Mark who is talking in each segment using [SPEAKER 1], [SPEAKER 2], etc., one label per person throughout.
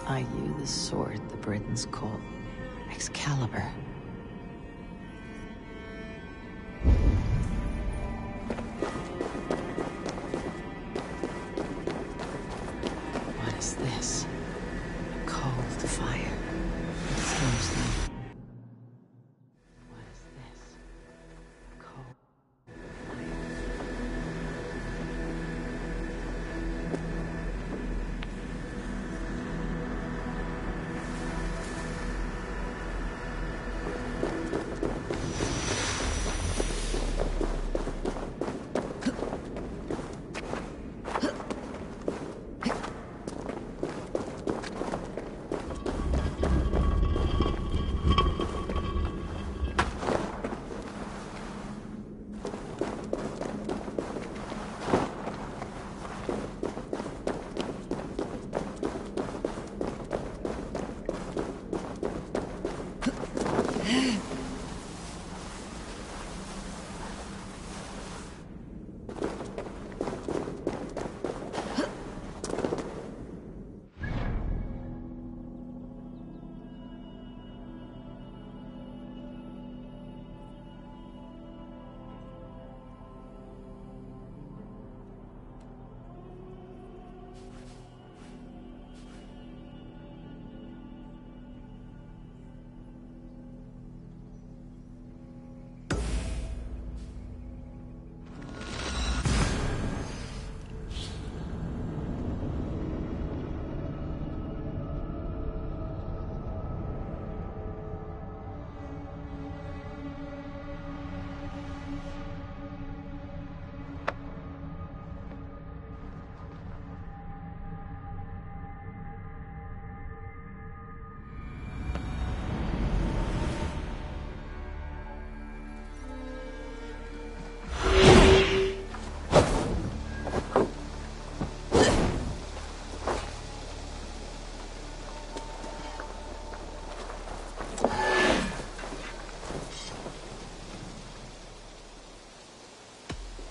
[SPEAKER 1] Are you the sword the Britons call Excalibur? What is this? A cold fire. It seems like... What is this? A cold fire.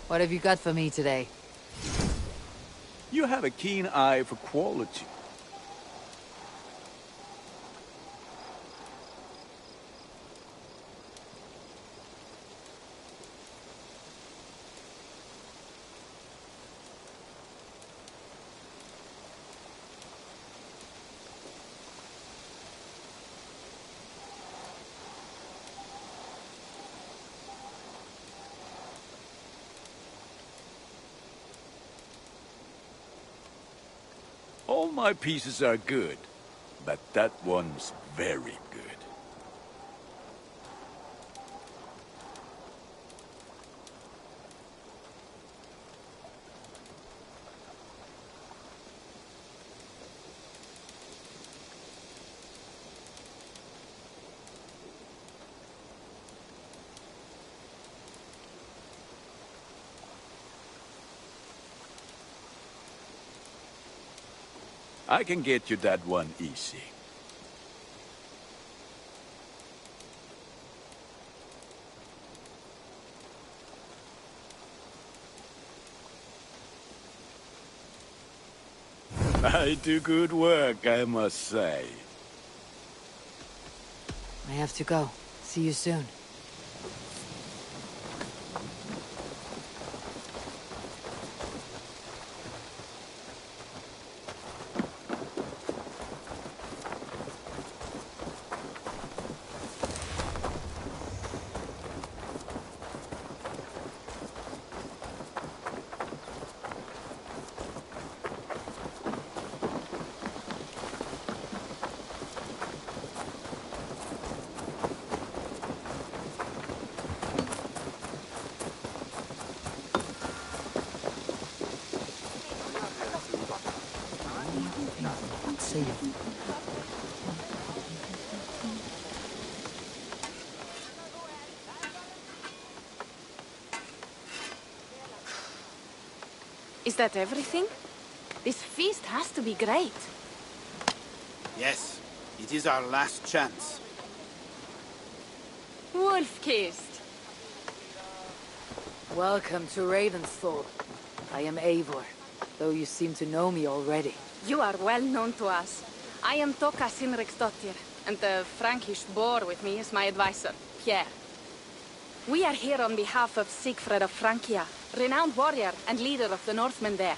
[SPEAKER 2] What have you got for me today?
[SPEAKER 3] You have a keen eye for quality. All my pieces are good, but that one's very good. I can get you that one easy. I do good work, I must say.
[SPEAKER 2] I have to go. See you soon. See you.
[SPEAKER 4] Is that everything? This feast has to be great.
[SPEAKER 5] Yes, it is our last chance.
[SPEAKER 4] Wolf-kissed.
[SPEAKER 2] Welcome to Ravensthorpe. I am Eivor, though you seem to know me already.
[SPEAKER 4] You are well known to us. I am Toka Sinriksdottir, and the Frankish boar with me is my advisor, Pierre. We are here on behalf of Siegfried of Francia, renowned warrior and leader of the Northmen there.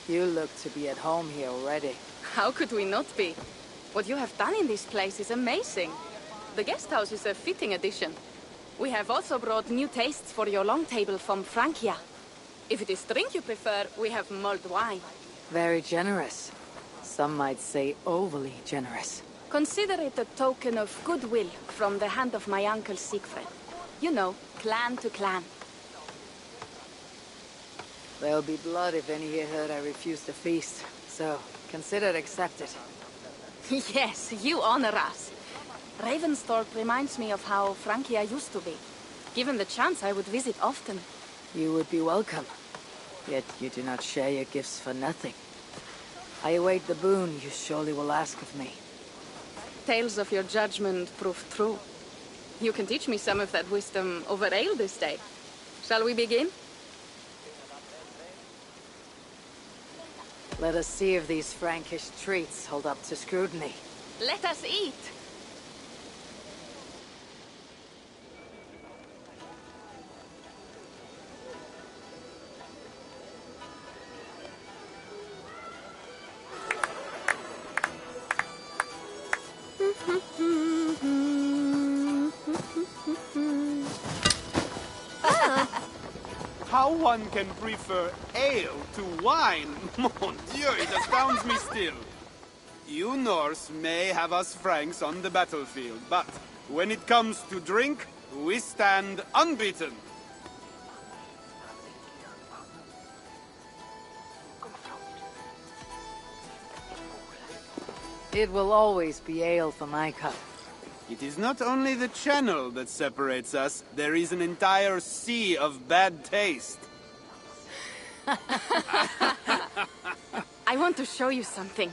[SPEAKER 2] You look to be at home here already.
[SPEAKER 4] How could we not be? What you have done in this place is amazing. The guest house is a fitting addition. We have also brought new tastes for your long table from Francia. If it is drink you prefer, we have mulled wine.
[SPEAKER 2] Very generous. Some might say overly generous.
[SPEAKER 4] Consider it a token of goodwill from the hand of my uncle Siegfried. You know, clan to clan.
[SPEAKER 2] There'll be blood if any here heard I refuse to feast. So, consider it accepted.
[SPEAKER 4] Yes, you honor us. Ravensthorpe reminds me of how Francia used to be. Given the chance, I would visit often.
[SPEAKER 2] You would be welcome. Yet you do not share your gifts for nothing. I await the boon you surely will ask of me.
[SPEAKER 4] Tales of your judgment prove true. You can teach me some of that wisdom over ale this day. Shall we begin?
[SPEAKER 2] Let us see if these Frankish treats hold up to scrutiny.
[SPEAKER 4] Let us eat!
[SPEAKER 5] How one can prefer ale to wine? Mon Dieu, it astounds me still. You Norse may have us Franks on the battlefield, but when it comes to drink, we stand unbeaten.
[SPEAKER 2] It will always be ale for my cup.
[SPEAKER 5] It is not only the channel that separates us, there is an entire sea of bad taste.
[SPEAKER 4] I want to show you something.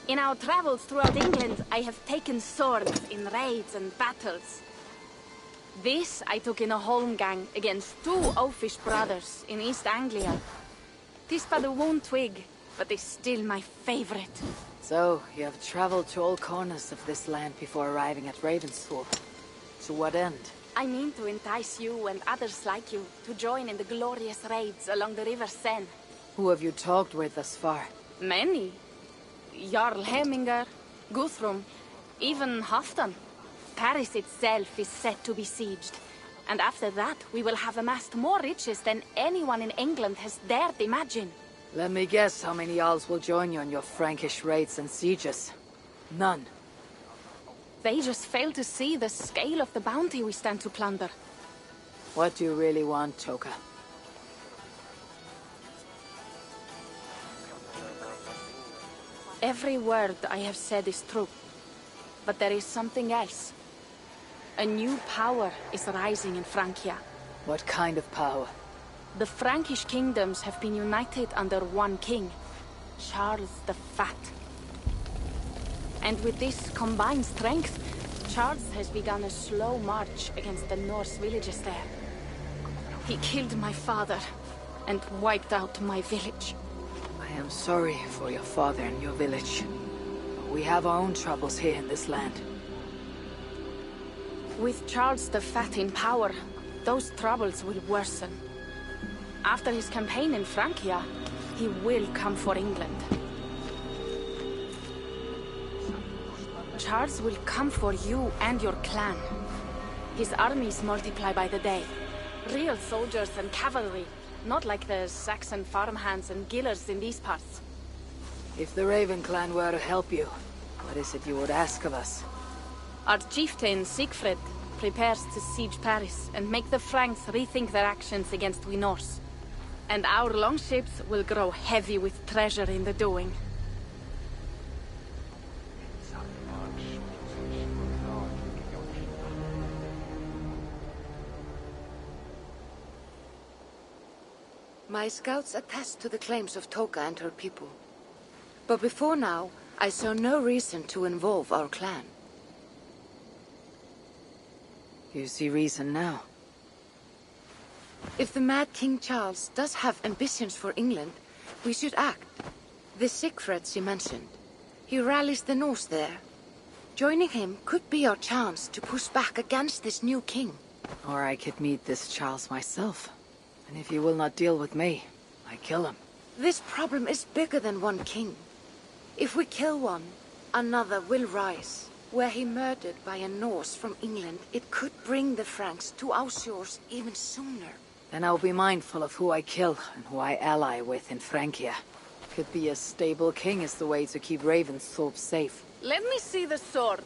[SPEAKER 4] In our travels throughout England, I have taken swords in raids and battles. This I took in a holmgang against two oafish brothers in East Anglia. 'Tis but a wound twig, but is still my favorite.
[SPEAKER 2] So, you have traveled to all corners of this land before arriving at Ravensthorpe. To what end?
[SPEAKER 4] I mean to entice you and others like you to join in the glorious raids along the River Seine.
[SPEAKER 2] Who have you talked with thus far?
[SPEAKER 4] Many. Jarl Heminger, Guthrum, even Halfdan. Paris itself is set to be sieged. And after that, we will have amassed more riches than anyone in England has dared imagine.
[SPEAKER 2] Let me guess how many Jarls will join you on your Frankish raids and sieges. None.
[SPEAKER 4] They just fail to see the scale of the bounty we stand to plunder.
[SPEAKER 2] What do you really want, Toka?
[SPEAKER 4] Every word I have said is true. But there is something else. A new power is rising in Francia.
[SPEAKER 2] What kind of power?
[SPEAKER 4] The Frankish kingdoms have been united under one king, Charles the Fat. And with this combined strength, Charles has begun a slow march against the Norse villages there. He killed my father and wiped out my village.
[SPEAKER 2] I am sorry for your father and your village. We have our own troubles here in this land.
[SPEAKER 4] With Charles the Fat in power, those troubles will worsen. After his campaign in Francia, he will come for England. Charles will come for you and your clan. His armies multiply by the day. Real soldiers and cavalry, not like the Saxon farmhands and gillers in these parts.
[SPEAKER 2] If the Raven clan were to help you, what is it you would ask of us?
[SPEAKER 4] Our chieftain, Siegfried, prepares to siege Paris and make the Franks rethink their actions against we Norse. And our longships will grow heavy with treasure in the doing.
[SPEAKER 6] My scouts attest to the claims of Toka and her people. But before now, I saw no reason to involve our clan.
[SPEAKER 2] You see reason now.
[SPEAKER 6] If the mad King Charles does have ambitions for England, we should act. The Siegfried she mentioned. He rallies the Norse there. Joining him could be our chance to push back against this new king.
[SPEAKER 2] Or I could meet this Charles myself. And if he will not deal with me, I kill him.
[SPEAKER 6] This problem is bigger than one king. If we kill one, another will rise. Were he murdered by a Norse from England, it could bring the Franks to our shores even sooner.
[SPEAKER 2] Then I'll be mindful of who I kill and who I ally with in Francia. Could be a stable king is the way to keep Ravensthorpe safe.
[SPEAKER 4] Let me see the sword.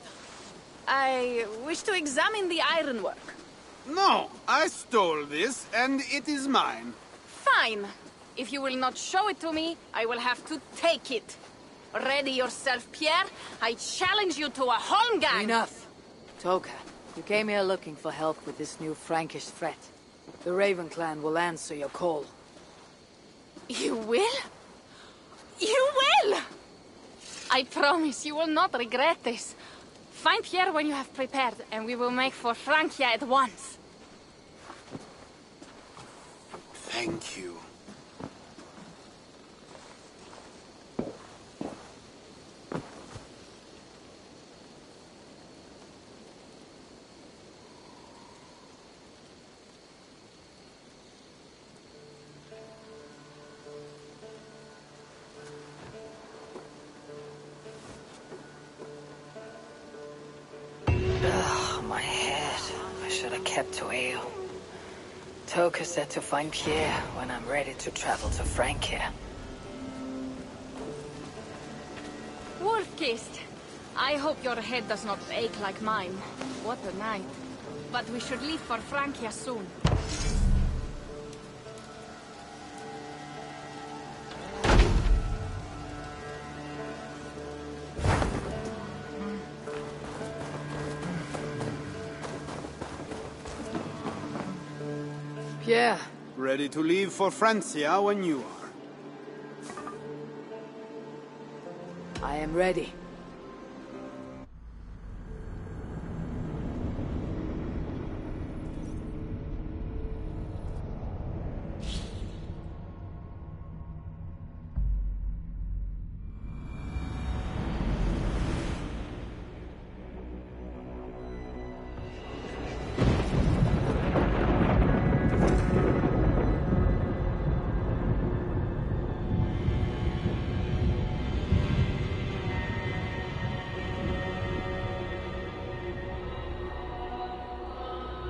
[SPEAKER 4] I wish to examine the ironwork.
[SPEAKER 5] No, I stole this, and it is mine.
[SPEAKER 4] Fine. If you will not show it to me, I will have to take it. Ready yourself, Pierre. I challenge you to a holmgang.
[SPEAKER 2] Enough. Toka, you came here looking for help with this new Frankish threat. The Raven clan will answer your call.
[SPEAKER 4] You will? You will! I promise you will not regret this. Find Pierre when you have prepared, and we will make for Francia at once.
[SPEAKER 5] Thank you.
[SPEAKER 2] My head. I should have kept to ale. Toka said to find Pierre when I'm ready to travel to Francia.
[SPEAKER 4] Wolf-kissed. I hope your head does not ache like mine. What a night. But we should leave for Francia soon.
[SPEAKER 2] Pierre.
[SPEAKER 5] Ready to leave for Francia when you are.
[SPEAKER 2] I am ready.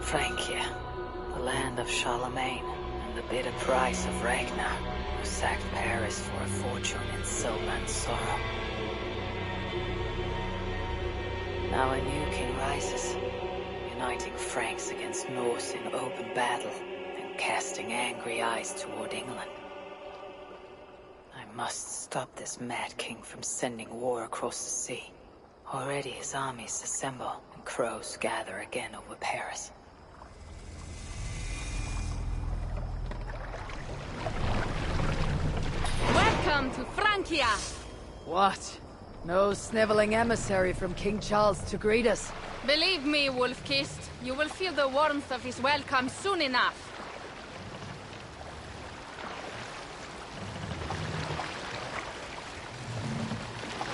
[SPEAKER 2] Francia, the land of Charlemagne, and the bitter price of Ragnar, who sacked Paris for a fortune in silver and sorrow. Now a new king rises, uniting Franks against Norse in open battle, and casting angry eyes toward England. I must stop this mad king from sending war across the sea. Already his armies assemble, and crows gather again over Paris.
[SPEAKER 4] Welcome to Francia!
[SPEAKER 2] What? No sniveling emissary from King Charles to greet us?
[SPEAKER 4] Believe me, Wolf-kissed, you will feel the warmth of his welcome soon enough.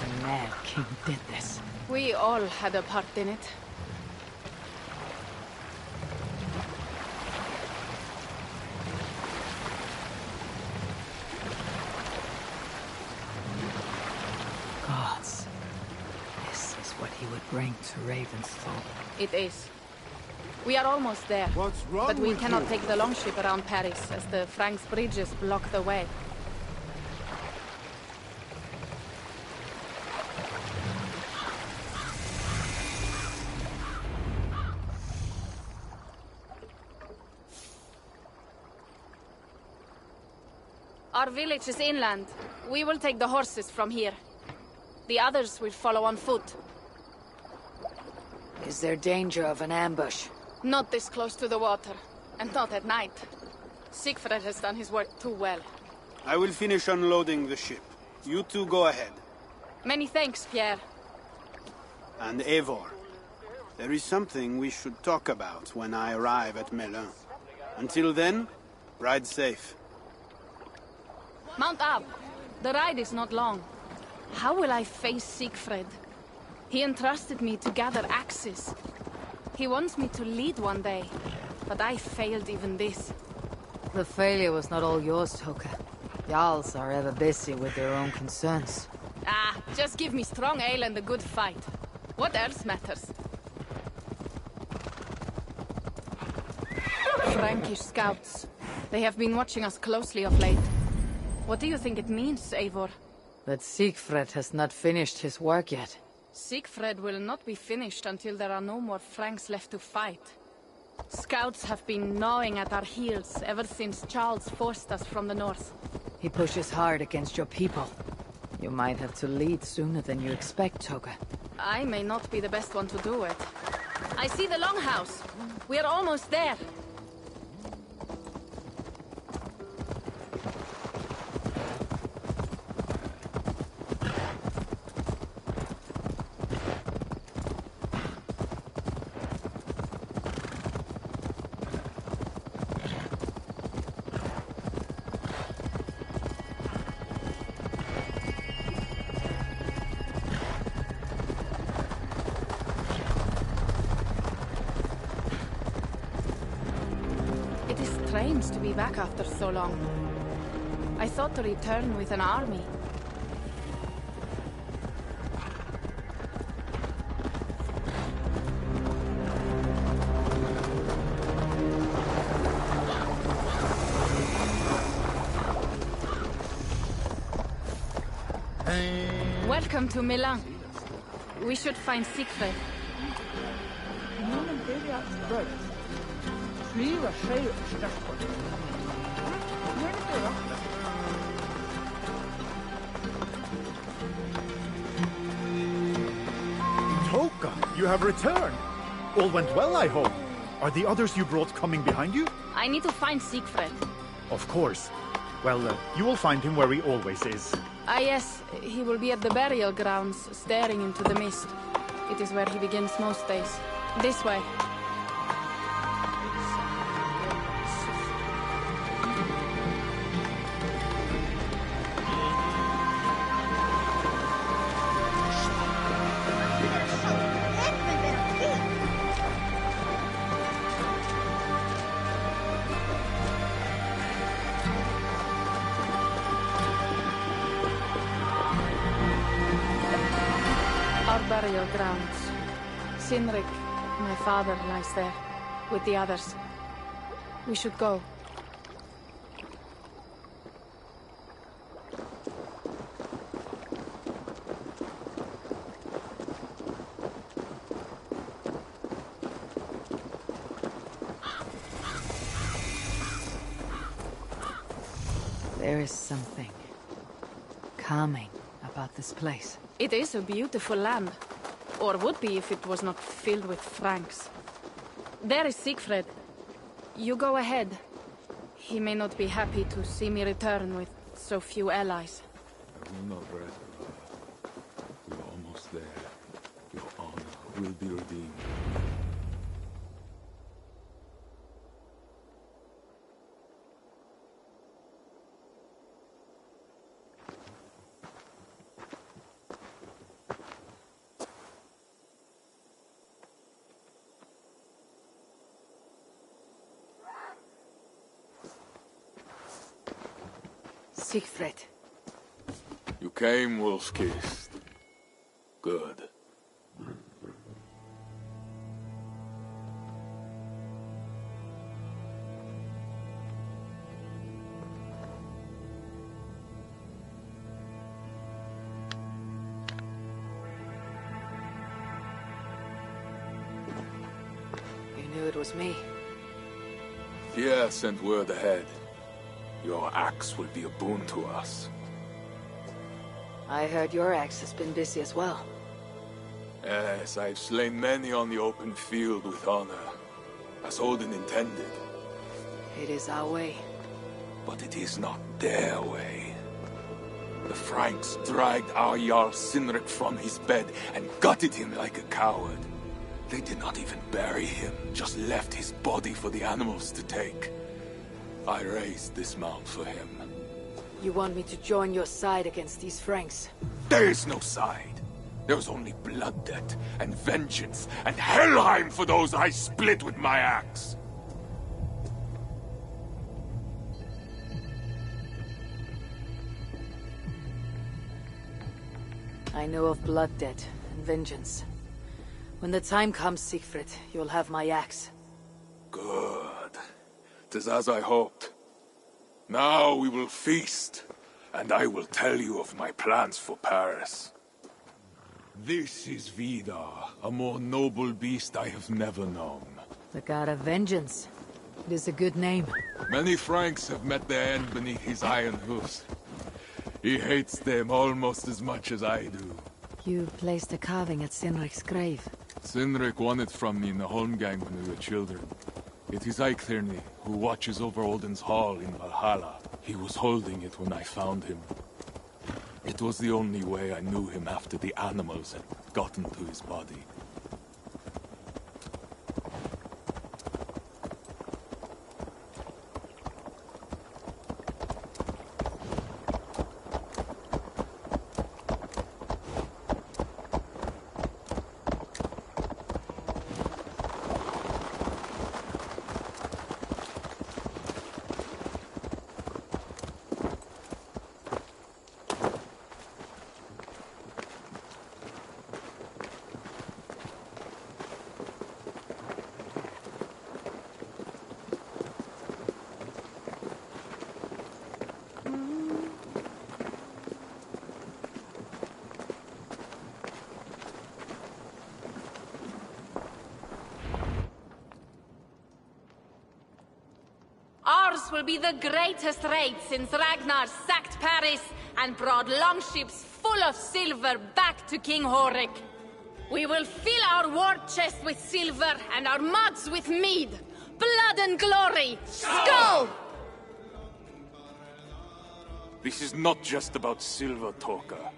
[SPEAKER 2] The mad king did this.
[SPEAKER 4] We all had a part in it.
[SPEAKER 2] Gods. This is what he would bring to Ravensthorpe.
[SPEAKER 4] It is. We are almost there.
[SPEAKER 7] What's wrong
[SPEAKER 4] But we
[SPEAKER 7] with
[SPEAKER 4] cannot
[SPEAKER 7] you?
[SPEAKER 4] take the longship around Paris, as the Franks' bridges block the way. Our village is inland. We will take the horses from here. The others will follow on foot.
[SPEAKER 2] Is there danger of an ambush?
[SPEAKER 4] Not this close to the water, and not at night. Siegfried has done his work too well.
[SPEAKER 5] I will finish unloading the ship. You two go ahead.
[SPEAKER 4] Many thanks, Pierre.
[SPEAKER 5] And Eivor, there is something we should talk about when I arrive at Melun. Until then, Ride safe.
[SPEAKER 4] Mount up. The ride is not long. How will I face Siegfried? He entrusted me to gather axes. He wants me to lead one day, but I failed even this.
[SPEAKER 2] The failure was not all yours, Toka. Jarls are ever busy with their own concerns.
[SPEAKER 4] Ah, just give me strong ale and a good fight. What else matters? Frankish scouts. They have been watching us closely of late. What do you think it means, Eivor?
[SPEAKER 2] That Siegfried has not finished his work yet.
[SPEAKER 4] Siegfried will not be finished until there are no more Franks left to fight. Scouts have been gnawing at our heels ever since Charles forced us from the north.
[SPEAKER 2] He pushes hard against your people. You might have to lead sooner than you expect, Toka.
[SPEAKER 4] I may not be the best one to do it. I see the longhouse. We are almost there. It is strange to be back after so long. I thought to return with an army. Welcome to Milan. We should find Siegfried.
[SPEAKER 7] Toka, you have returned. All went well, I hope. Are the others you brought coming behind you?
[SPEAKER 4] I need to find Siegfried.
[SPEAKER 7] Of course. Well, you will find him where he always is.
[SPEAKER 4] Ah yes, he will be at the burial grounds, staring into the mist. It is where he begins most days. This way. Our burial grounds. Sinrik, my father, lies there, with the others. We should go.
[SPEAKER 2] There is something calming about this place.
[SPEAKER 4] It is a beautiful land. Or would be if it was not filled with Franks. There is Siegfried. You go ahead. He may not be happy to see me return with so few allies.
[SPEAKER 3] I will not rest. We're almost there. Your honor will be redeemed.
[SPEAKER 2] Siegfried.
[SPEAKER 3] You came, wolf-kissed. Good.
[SPEAKER 2] You knew it was me.
[SPEAKER 3] Pierre sent word ahead. Your axe will be a boon to us.
[SPEAKER 2] I heard your axe has been busy as well.
[SPEAKER 3] Yes, I've slain many on the open field with honor, as Odin intended.
[SPEAKER 2] It is our way.
[SPEAKER 3] But it is not their way. The Franks dragged our Jarl Sinrik from his bed and gutted him like a coward. They did not even bury him, just left his body for the animals to take. I raised this mound for him.
[SPEAKER 2] You want me to join your side against these Franks?
[SPEAKER 3] There is no side. There is only blood debt, and vengeance, and Helheim for those I split with my axe.
[SPEAKER 2] I know of blood debt and vengeance. When the time comes, Siegfried, you'll have my axe.
[SPEAKER 3] Good. 'Tis as I hoped. Now we will feast, and I will tell you of my plans for Paris. This is Vidar, a more noble beast I have never known.
[SPEAKER 2] The god of vengeance. It is a good name.
[SPEAKER 3] Many Franks have met their end beneath his iron hoofs. He hates them almost as much as I do.
[SPEAKER 2] You placed a carving at Sinric's grave.
[SPEAKER 3] Sinric won it from me in the Holmgang when we were children. It is Eiklirni, who watches over Odin's hall in Valhalla. He was holding it when I found him. It was the only way I knew him after the animals had gotten to his body.
[SPEAKER 4] Ours will be the greatest raid since Ragnar sacked Paris and brought longships full of silver back to King Horik. We will fill our war chest with silver and our mugs with mead. Blood and glory! Skull!
[SPEAKER 3] This is not just about silver, Torka.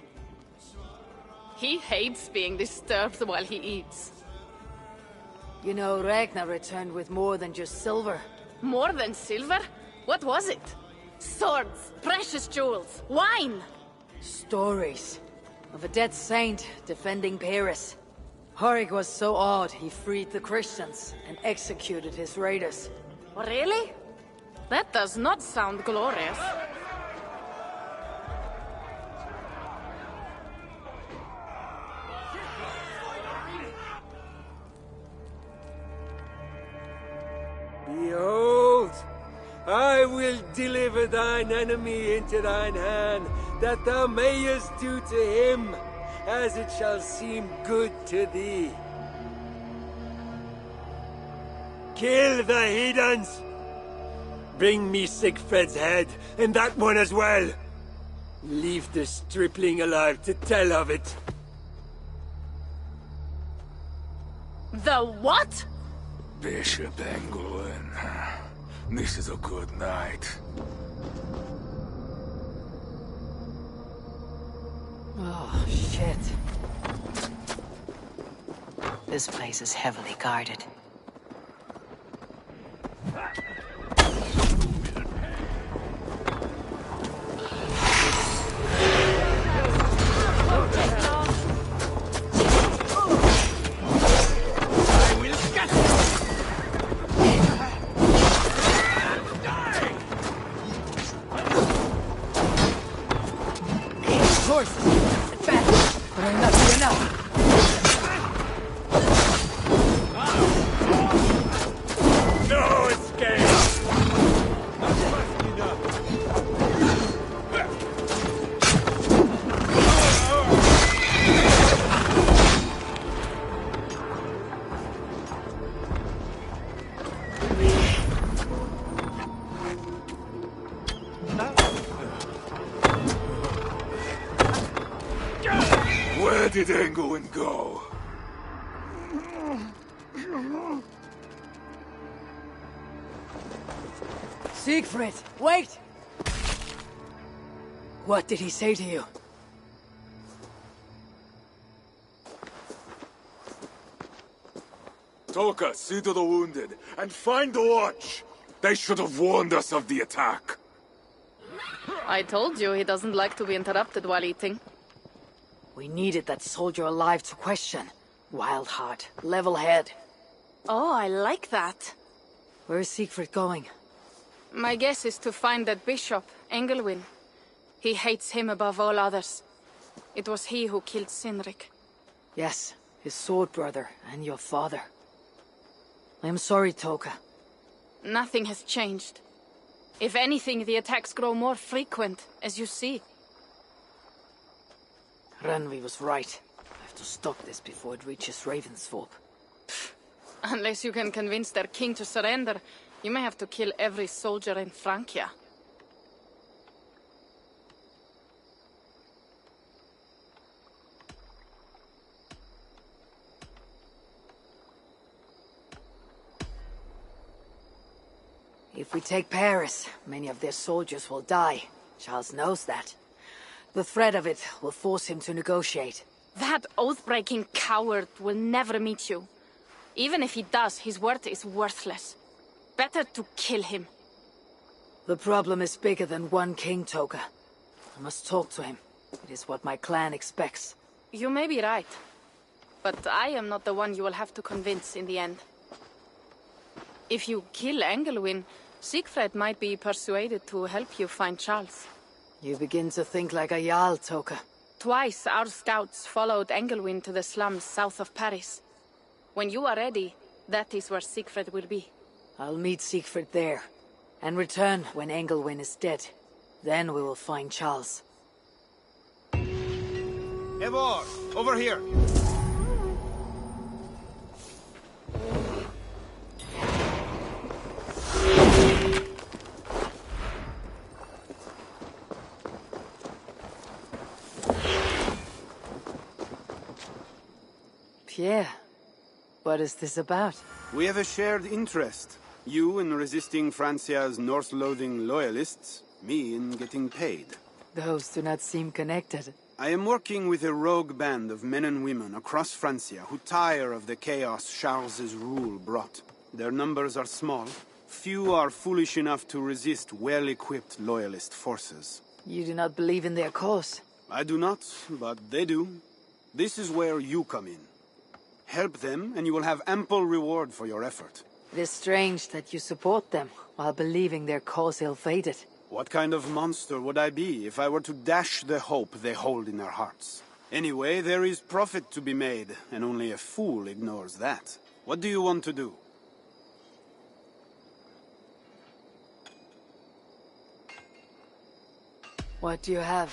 [SPEAKER 4] He hates being disturbed while he eats.
[SPEAKER 2] You know, Ragnar returned with more than just silver.
[SPEAKER 4] More than silver? What was it? Swords, precious jewels, wine!
[SPEAKER 2] Stories of a dead saint defending Paris. Horik was so awed he freed the Christians and executed his raiders.
[SPEAKER 4] Really? That does not sound glorious.
[SPEAKER 8] Behold, I will deliver thine enemy into thine hand, that thou mayest do to him as it shall seem good to thee. Kill the heathens! Bring me Siegfried's head, and that one as well. Leave the stripling alive to tell of it.
[SPEAKER 4] The what?
[SPEAKER 3] Bishop Englewen. This is a good night.
[SPEAKER 2] Oh, shit.
[SPEAKER 1] This place is heavily guarded.
[SPEAKER 8] No escape! Not fast enough.
[SPEAKER 3] Where did Englewen go?
[SPEAKER 2] Siegfried, wait! What did he say to you?
[SPEAKER 3] Toka, see to the wounded, and find the watch! They should have warned us of the attack.
[SPEAKER 4] I told you he doesn't like to be interrupted while eating.
[SPEAKER 2] We needed that soldier alive to question. Wild heart, level head.
[SPEAKER 4] Oh, I like that.
[SPEAKER 2] Where is Siegfried going?
[SPEAKER 4] My guess is to find that bishop, Engelwin. He hates him above all others. It was he who killed Sinric.
[SPEAKER 2] Yes, his sword brother and your father. I am sorry, Toka.
[SPEAKER 4] Nothing has changed. If anything, the attacks grow more frequent, as you see.
[SPEAKER 2] Randvi was right. I have to stop this before it reaches Ravensthorpe.
[SPEAKER 4] Unless you can convince their king to surrender, you may have to kill every soldier in Francia.
[SPEAKER 2] If we take Paris, many of their soldiers will die. Charles knows that. The threat of it will force him to negotiate.
[SPEAKER 4] That oath-breaking coward will never meet you. Even if he does, his word is worthless. Better to kill him.
[SPEAKER 2] The problem is bigger than one king, Toka. I must talk to him. It is what my clan expects.
[SPEAKER 4] You may be right. But I am not the one you will have to convince in the end. If you kill Engelwin, Siegfried might be persuaded to help you find Charles.
[SPEAKER 2] You begin to think like a Jarl, Toka.
[SPEAKER 4] Twice our scouts followed Engelwin to the slums south of Paris. When you are ready, that is where Siegfried will be.
[SPEAKER 2] I'll meet Siegfried there, and return when Engelwin is dead. Then we will find Charles.
[SPEAKER 5] Eivor, over here!
[SPEAKER 2] Pierre, what is this about?
[SPEAKER 5] We have a shared interest. You in resisting Francia's Norse-loathing loyalists, me in getting paid.
[SPEAKER 2] Those do not seem connected.
[SPEAKER 5] I am working with a rogue band of men and women across Francia who tire of the chaos Charles's rule brought. Their numbers are small. Few are foolish enough to resist well-equipped loyalist forces.
[SPEAKER 2] You do not believe in their cause?
[SPEAKER 5] I do not, but they do. This is where you come in. Help them, and you will have ample reward for your effort.
[SPEAKER 2] It is strange that you support them, while believing their cause ill-fated.
[SPEAKER 5] What kind of monster would I be if I were to dash the hope they hold in their hearts? Anyway, there is profit to be made, and only a fool ignores that. What do you want to do?
[SPEAKER 2] What do you have?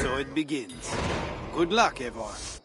[SPEAKER 5] So it begins. Good luck, Eivor.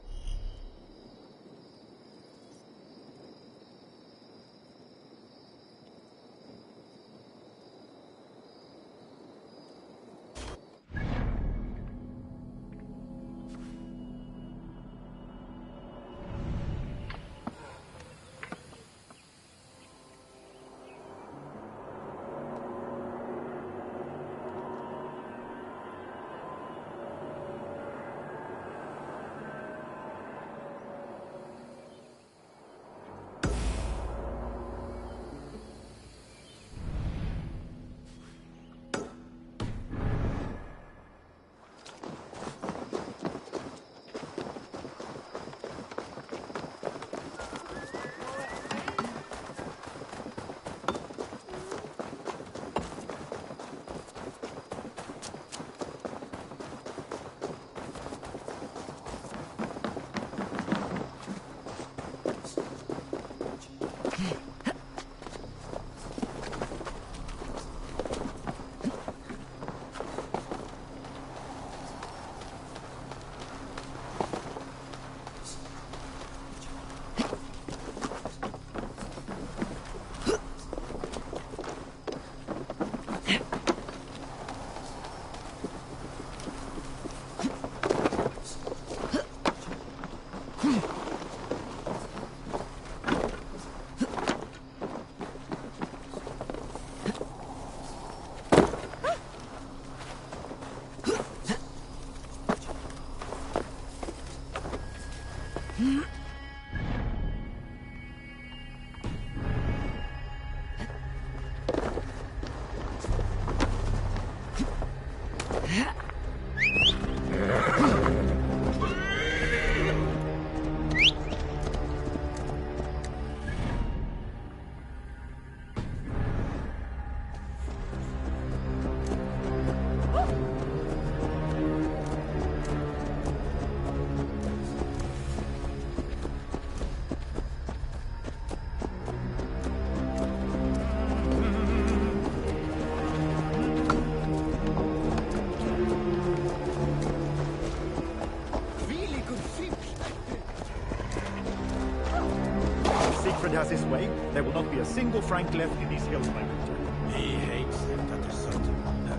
[SPEAKER 7] Siegfried has his way, there will not be a single Frank left in these hills by winter.
[SPEAKER 9] He hates them, that is certain.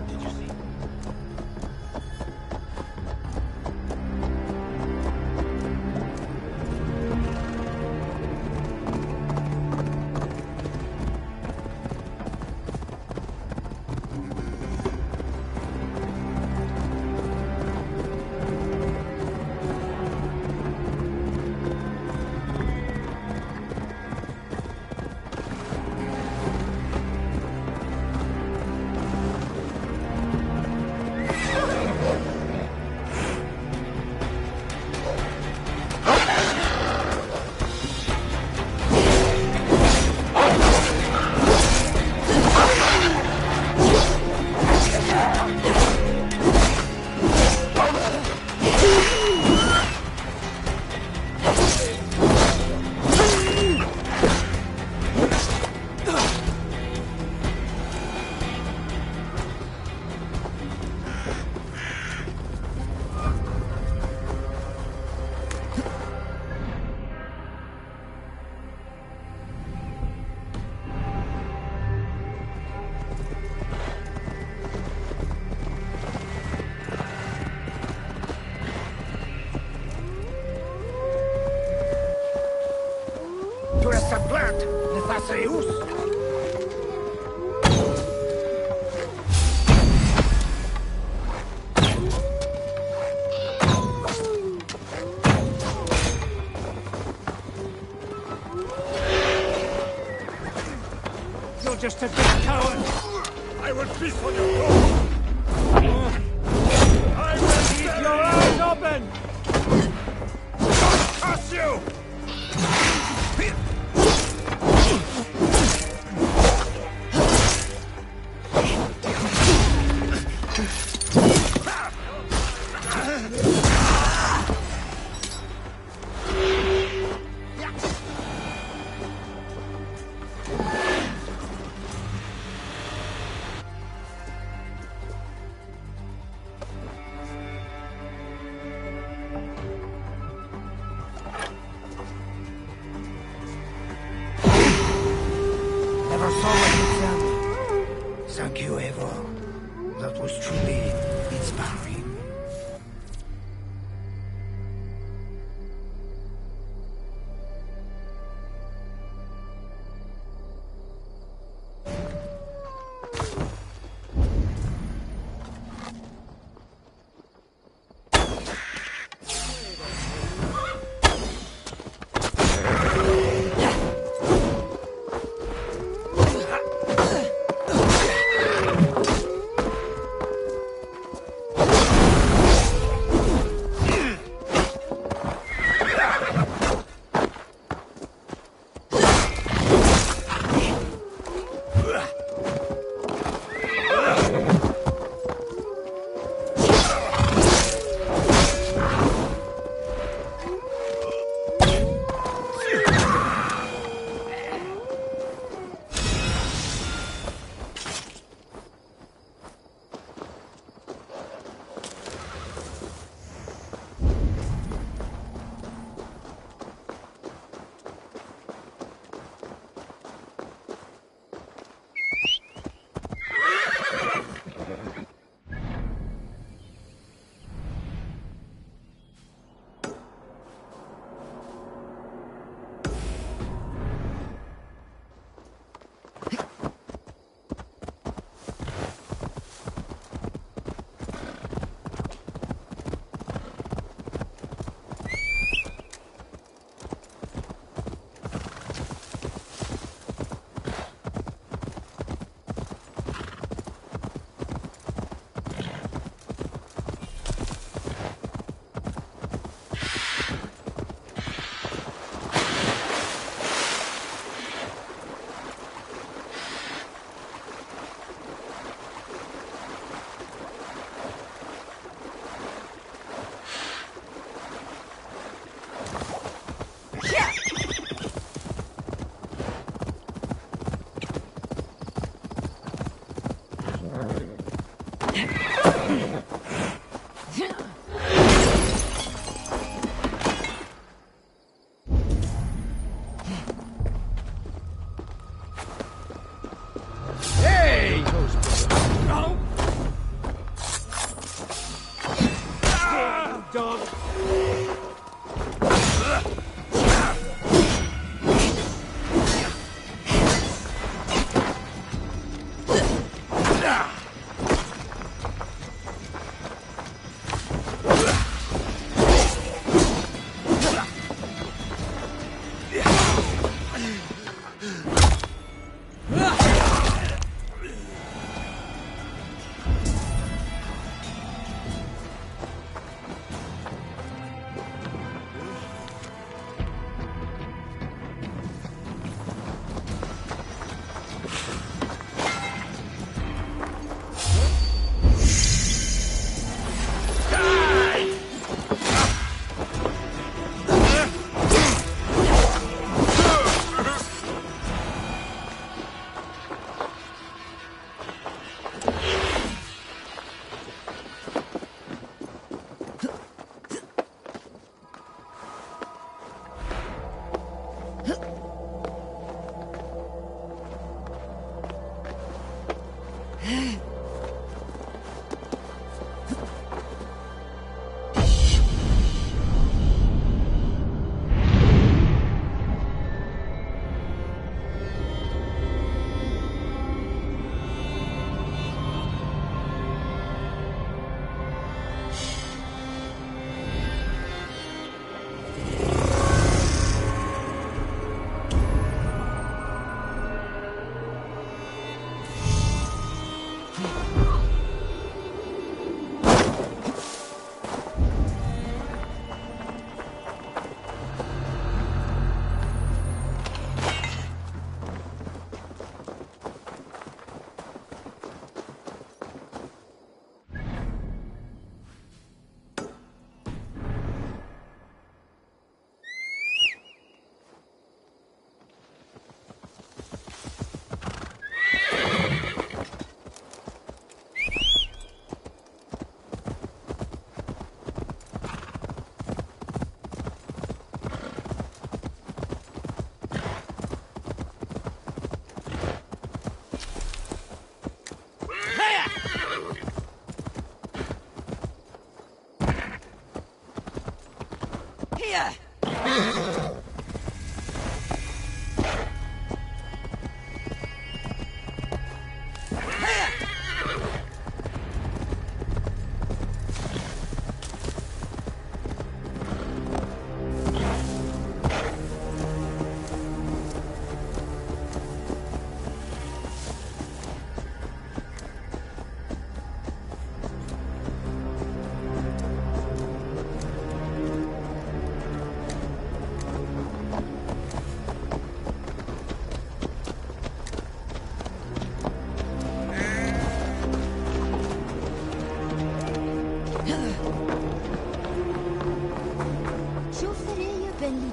[SPEAKER 9] Did you see?
[SPEAKER 8] Just a big coward!
[SPEAKER 9] I will feast on your soul! I will
[SPEAKER 8] Keep your eyes open!
[SPEAKER 9] curse you!
[SPEAKER 10] Thank you, Eivor. That was truly inspiring.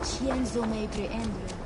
[SPEAKER 11] Cienzo Maigre Andrew.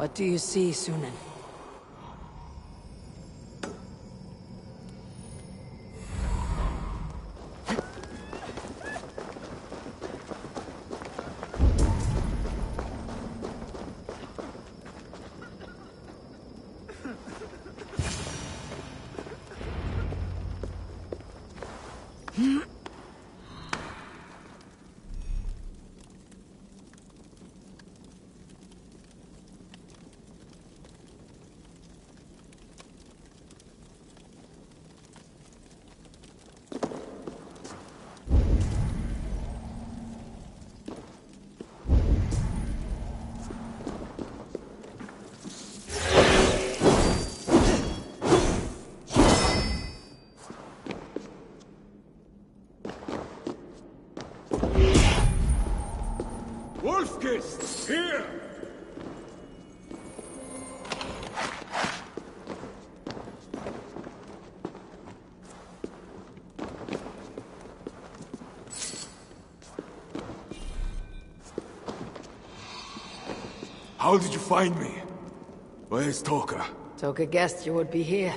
[SPEAKER 2] What do you see, Sunan?
[SPEAKER 8] Wolfkiss, here!
[SPEAKER 3] How did you find me? Where's Toka?
[SPEAKER 12] Toka guessed you would be here.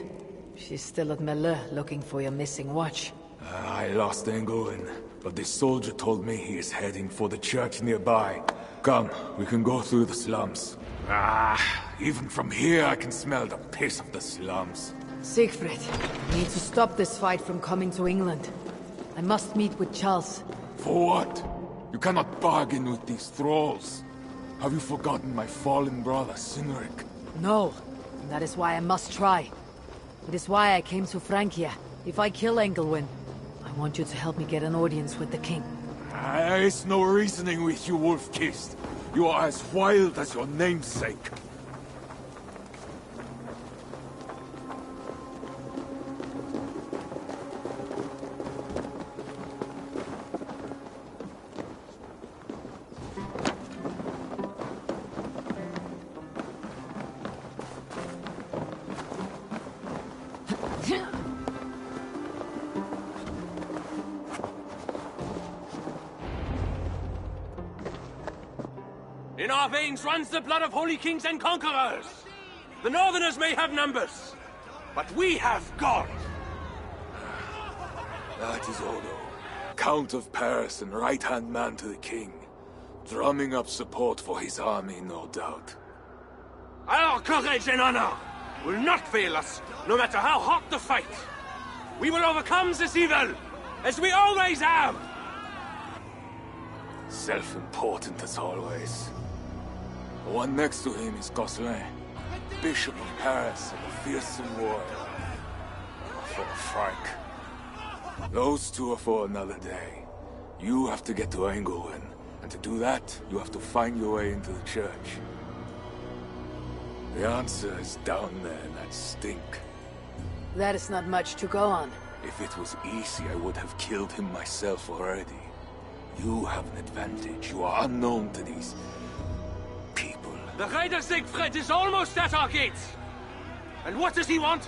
[SPEAKER 12] She's still at Melle, looking for your missing watch.
[SPEAKER 3] I lost Engelwin, but this soldier told me he is heading for the church nearby. Come, we can go through the slums. Even from here I can smell the piss of the slums.
[SPEAKER 12] Siegfried, I need to stop this fight from coming to England. I must meet with Charles.
[SPEAKER 3] For what? You cannot bargain with these thralls. Have you forgotten my fallen brother, Cynric?
[SPEAKER 12] No, and that is why I must try. It is why I came to Francia. If I kill Engelwin, I want you to help me get an audience with the king.
[SPEAKER 3] There is no reasoning with you, wolf-kissed. You are as wild as your namesake.
[SPEAKER 13] In our veins runs the blood of holy kings and conquerors. The Northerners may have numbers, but we have God.
[SPEAKER 3] That is Odo, Count of Paris and right-hand man to the king. Drumming up support for his army, no doubt.
[SPEAKER 13] Our courage and honor will not fail us, no matter how hot the fight. We will overcome this evil, as we always have.
[SPEAKER 3] Self-important as always. The one next to him is Gosselin, Bishop of Paris and a fearsome warrior. For Frank. Those two are for another day. You have to get to Engelwin, and to do that, you have to find your way into the church. The answer is down there in that stink.
[SPEAKER 12] That is not much to go on.
[SPEAKER 3] If it was easy, I would have killed him myself already. You have an advantage. You are unknown to these people.
[SPEAKER 13] The Raider Siegfried is almost at our gates. And what does he want?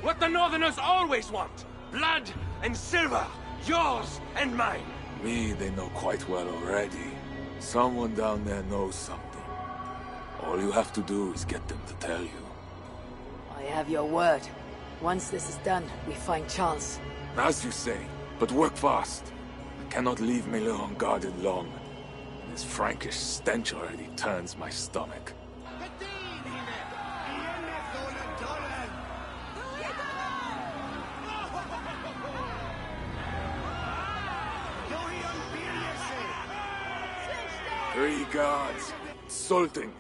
[SPEAKER 13] What the Northerners always want. Blood and silver. Yours and mine.
[SPEAKER 3] Me, they know quite well already. Someone down there knows something. All you have to do is get them to tell you.
[SPEAKER 12] I have your word. Once this is done, we find Charles.
[SPEAKER 3] As you say, but work fast. I cannot leave Mille unguarded long. This Frankish stench already turns my stomach. Three guards. Insulting.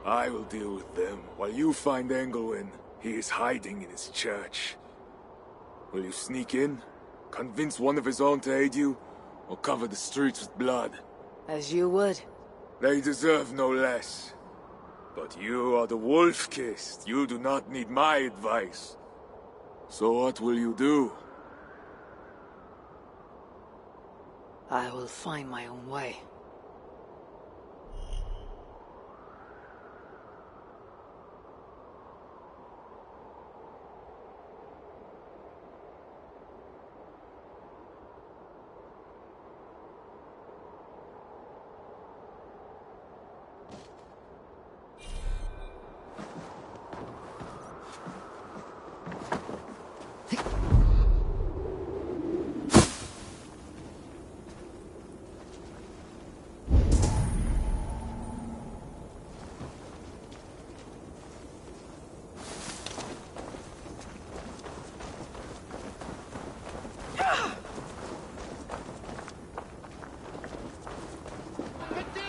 [SPEAKER 3] I will deal with them, while you find Engelwin. He is hiding in his church. Will you sneak in? Convince one of his own to aid you? Or cover the streets with blood?
[SPEAKER 12] As you would.
[SPEAKER 3] They deserve no less. But you are the wolf-kissed. You do not need my advice. So what will you do?
[SPEAKER 12] I will find my own way.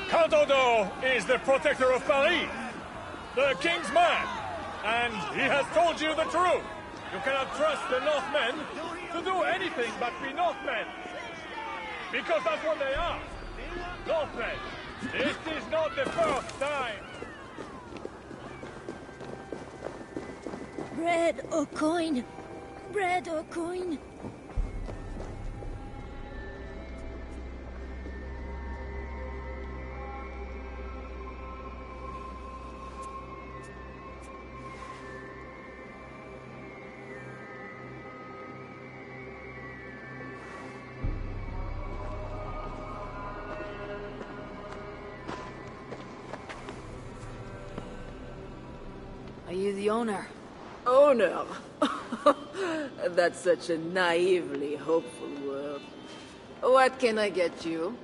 [SPEAKER 7] Count Odo is the protector of Paris, the king's man, and he has told you the truth. You cannot trust the Northmen to do anything but be Northmen, because that's what they are, Northmen. This is not the first time.
[SPEAKER 11] Bread or coin? Bread or coin?
[SPEAKER 12] Are you the owner?
[SPEAKER 14] Owner? That's such a naively hopeful word. What can I get you?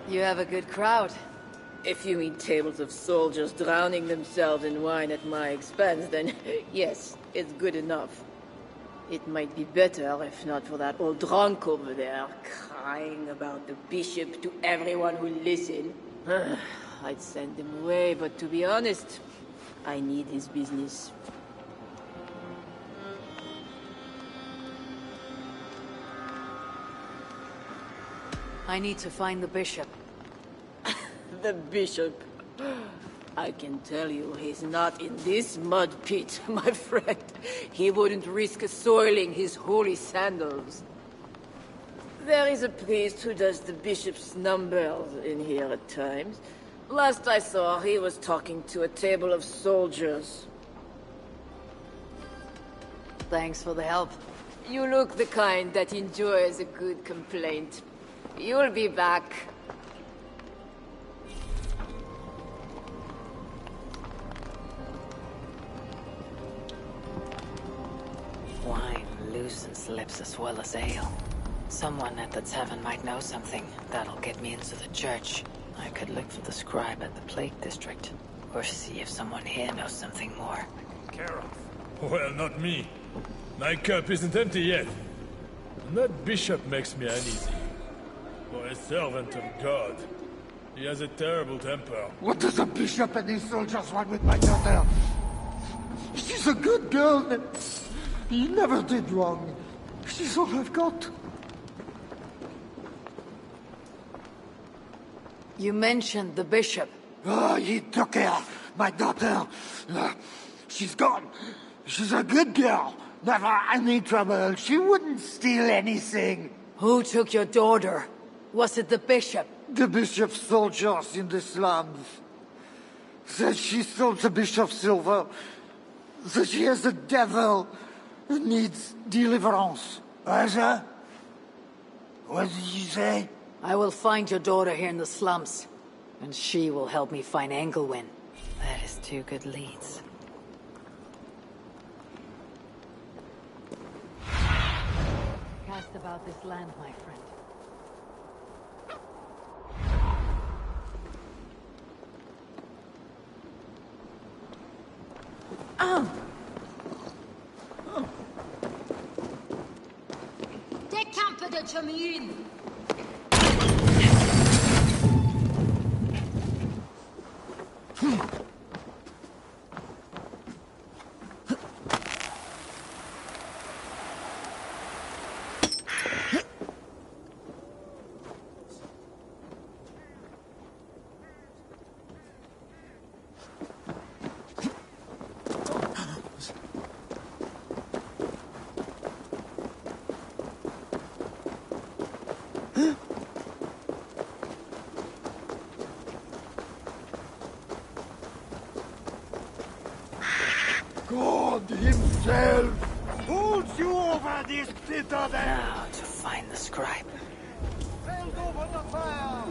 [SPEAKER 12] You have a good crowd.
[SPEAKER 14] If you mean tables of soldiers drowning themselves in wine at my expense, then yes, it's good enough. It might be better if not for that old drunk over there, crying about the bishop to everyone who listened. I'd send him away, but to be honest, I need his business.
[SPEAKER 12] I need to find the bishop.
[SPEAKER 14] The bishop? I can tell you he's not in this mud pit, my friend. He wouldn't risk soiling his holy sandals. There is a priest who does the bishop's numbers in here at times. Last I saw, he was talking to a table of soldiers.
[SPEAKER 12] Thanks for the help.
[SPEAKER 14] You look the kind that enjoys a good complaint. You'll be back.
[SPEAKER 2] Wine loosens lips as well as ale. Someone at the tavern might know something. That'll get me into the church. I could look for the scribe at the Plague District. Or see if someone here knows something more.
[SPEAKER 7] Well, not me. My cup isn't empty yet. And that bishop makes me uneasy. For a servant of God. He has a terrible temper.
[SPEAKER 10] What does a bishop and his soldiers want with my daughter? She's a good girl. He never did wrong. She's all I've got.
[SPEAKER 12] You mentioned the bishop.
[SPEAKER 10] Oh, he took her, my daughter. She's gone. She's a good girl. Never any trouble. She wouldn't steal anything.
[SPEAKER 12] Who took your daughter? Was it the bishop?
[SPEAKER 10] The bishop's soldiers in the slums. Said she stole the bishop's silver. Said she has a devil who needs deliverance. What did you say?
[SPEAKER 12] I will find your daughter here in the slums. And she will help me find Engelwin.
[SPEAKER 2] That is two good leads.
[SPEAKER 12] Cast about this land, my friend.
[SPEAKER 11] Décampe de commune!
[SPEAKER 10] God himself holds you over this citadel.
[SPEAKER 2] Now to find the scribe.
[SPEAKER 10] Sails over the fire.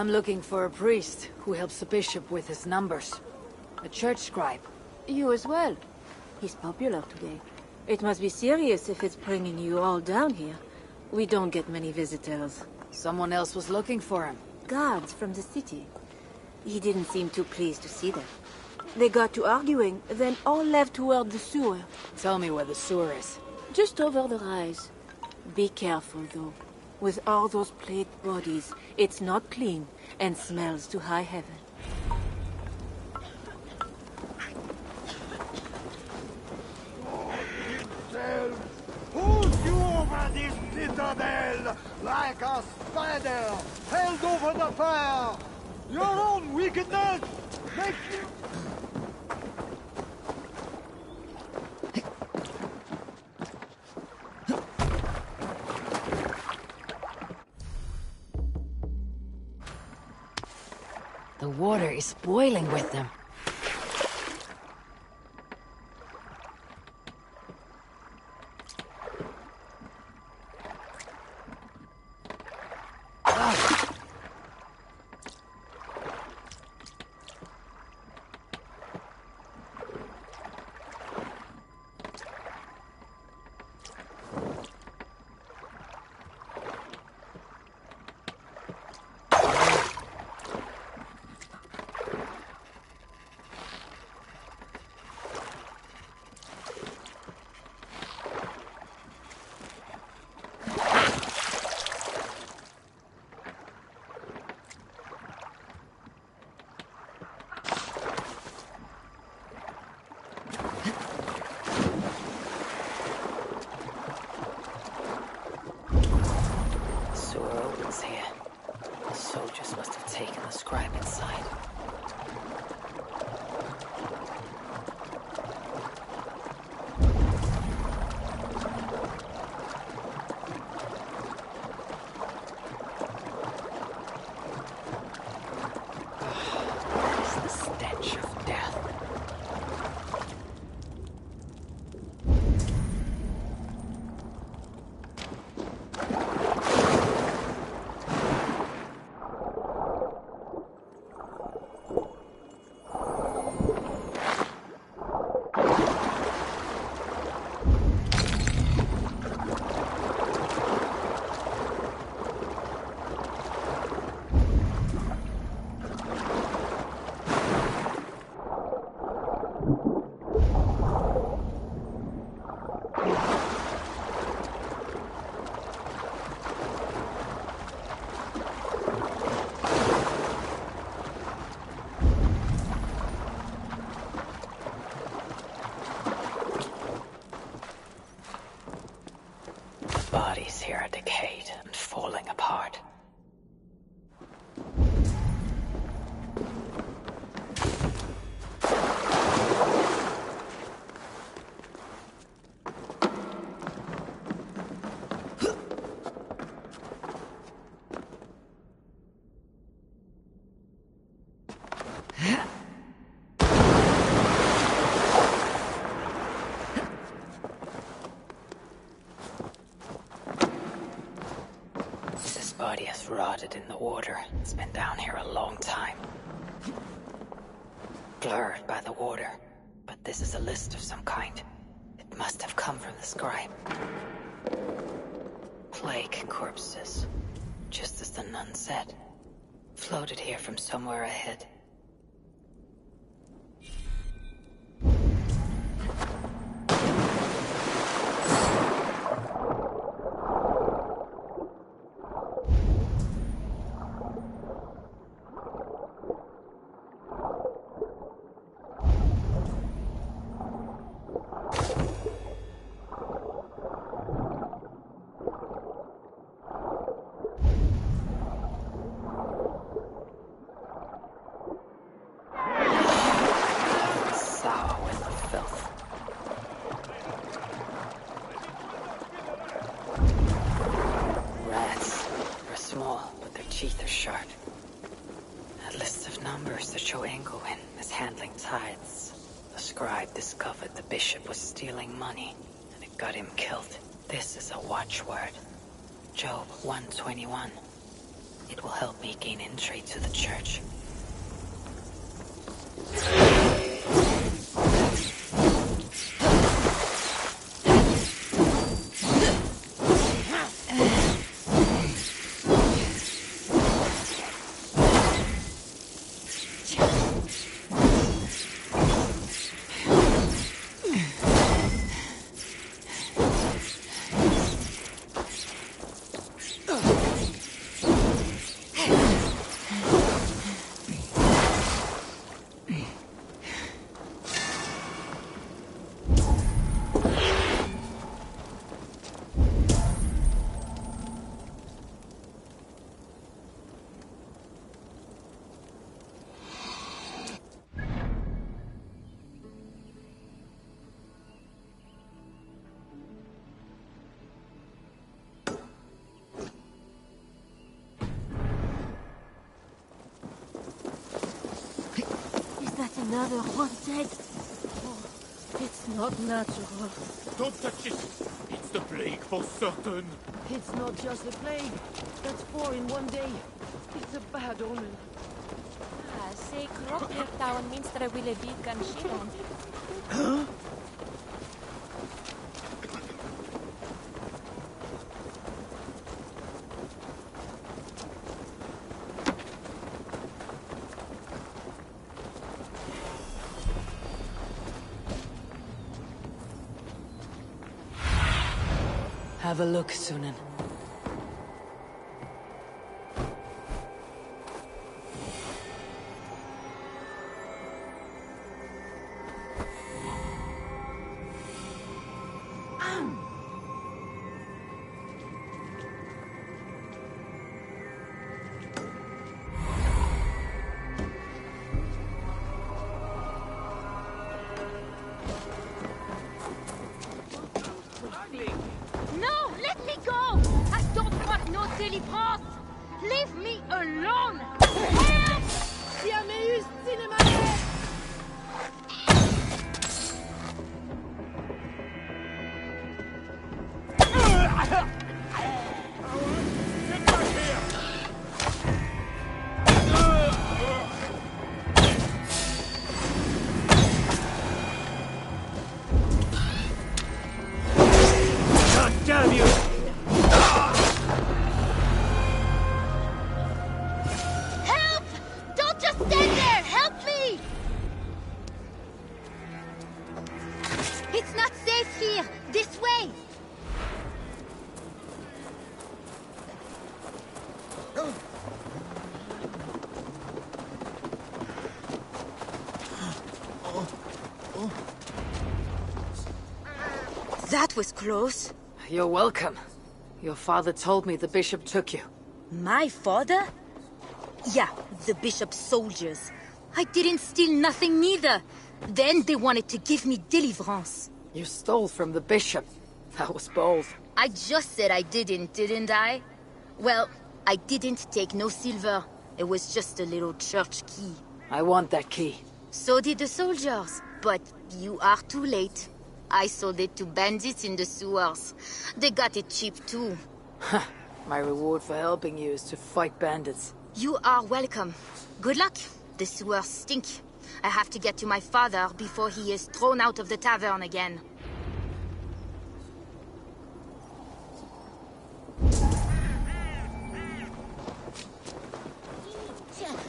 [SPEAKER 12] I'm looking for a priest who helps the bishop with his numbers. A church scribe.
[SPEAKER 14] You as well. He's popular today. It must be serious if it's bringing you all down here. We don't get many visitors.
[SPEAKER 12] Someone else was looking for him.
[SPEAKER 14] Guards from the city. He didn't seem too pleased to see them. They got to arguing, then all left toward the sewer.
[SPEAKER 12] Tell me where the sewer is.
[SPEAKER 14] Just over the rise. Be careful, though. With all those plagued bodies, it's not clean and smells to high heaven.
[SPEAKER 10] Push you over this citadel like a spider held over the fire. Your own wickedness makes you...
[SPEAKER 12] The water is boiling with them.
[SPEAKER 2] Bodies here are decayed and falling apart. It's rotted in the water. It's been down here a long time. Blurred by the water. But this is a list of some kind. It must have come from the scribe. Plague corpses. Just as the nun said. Floated here from somewhere ahead. Discovered the bishop was stealing money, and it got him killed. This is a watchword. Job 121. It will help me gain entry to the church.
[SPEAKER 11] Another haunted? Oh, it's not natural.
[SPEAKER 3] Don't touch it! It's the plague for certain!
[SPEAKER 12] It's not just the plague. That's 4 in one day. It's a bad omen.
[SPEAKER 15] Se kropirtaun minstre ville viikan shidan.
[SPEAKER 3] Huh?
[SPEAKER 12] Have a look, Sunan.
[SPEAKER 11] That was close.
[SPEAKER 12] You're welcome. Your father told me the bishop took you.
[SPEAKER 11] My father? Yeah, the bishop's soldiers. I didn't steal nothing neither. Then they wanted to give me deliverance.
[SPEAKER 12] You stole from the bishop. That was bold.
[SPEAKER 11] I just said I didn't I? Well, I didn't take no silver. It was just a little church key.
[SPEAKER 12] I want that key.
[SPEAKER 11] So did the soldiers. But you are too late. I sold it to bandits in the sewers. They got it cheap too.
[SPEAKER 12] My reward for helping you is to fight bandits.
[SPEAKER 11] You are welcome. Good luck. The sewers stink. I have to get to my father before he is thrown out of the tavern again.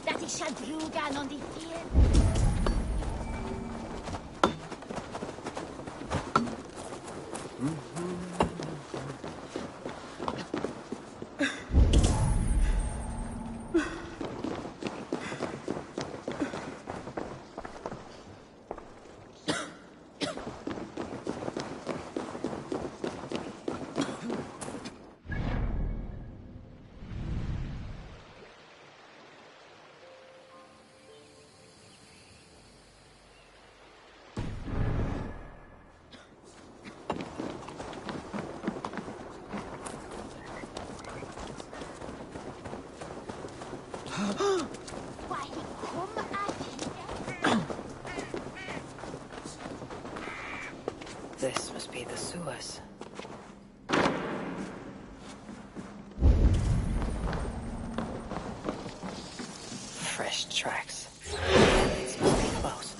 [SPEAKER 16] Dat is Shadrugan on the field.
[SPEAKER 2] This must be the sewers. Fresh tracks. It must be close.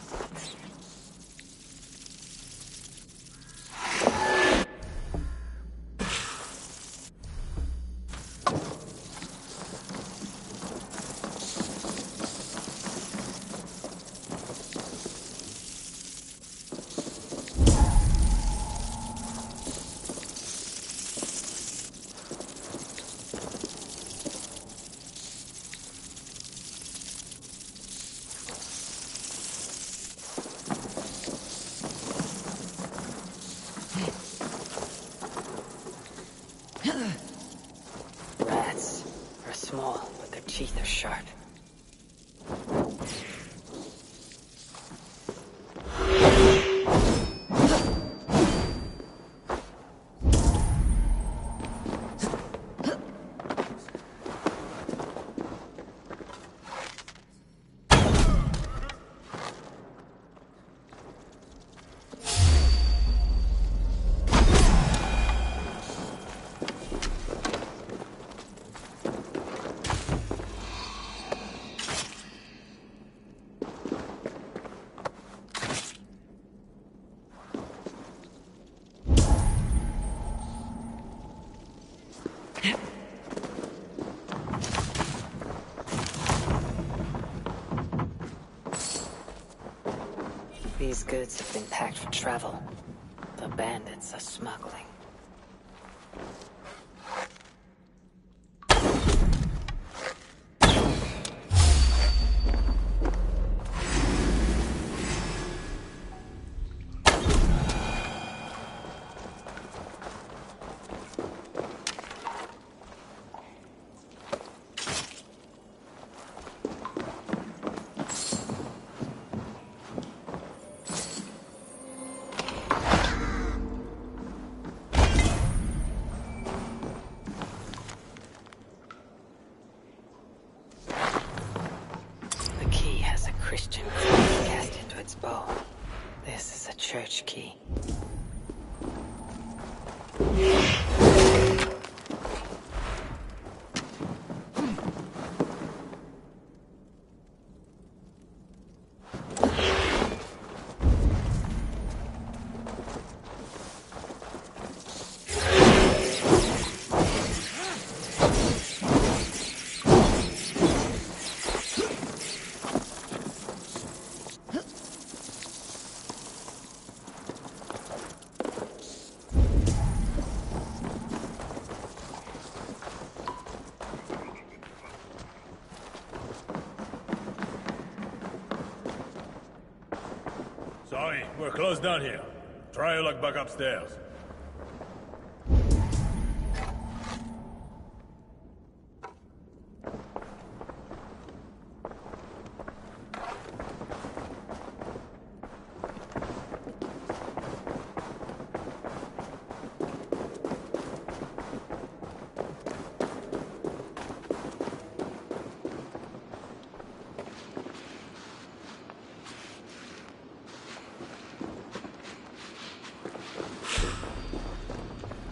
[SPEAKER 2] Rats are small, but their teeth are sharp. These goods have been packed for travel. The bandits are smuggling. Christian cross cast into its bow. This is a church key.
[SPEAKER 7] Sorry, we're closed down here. Try your luck back upstairs.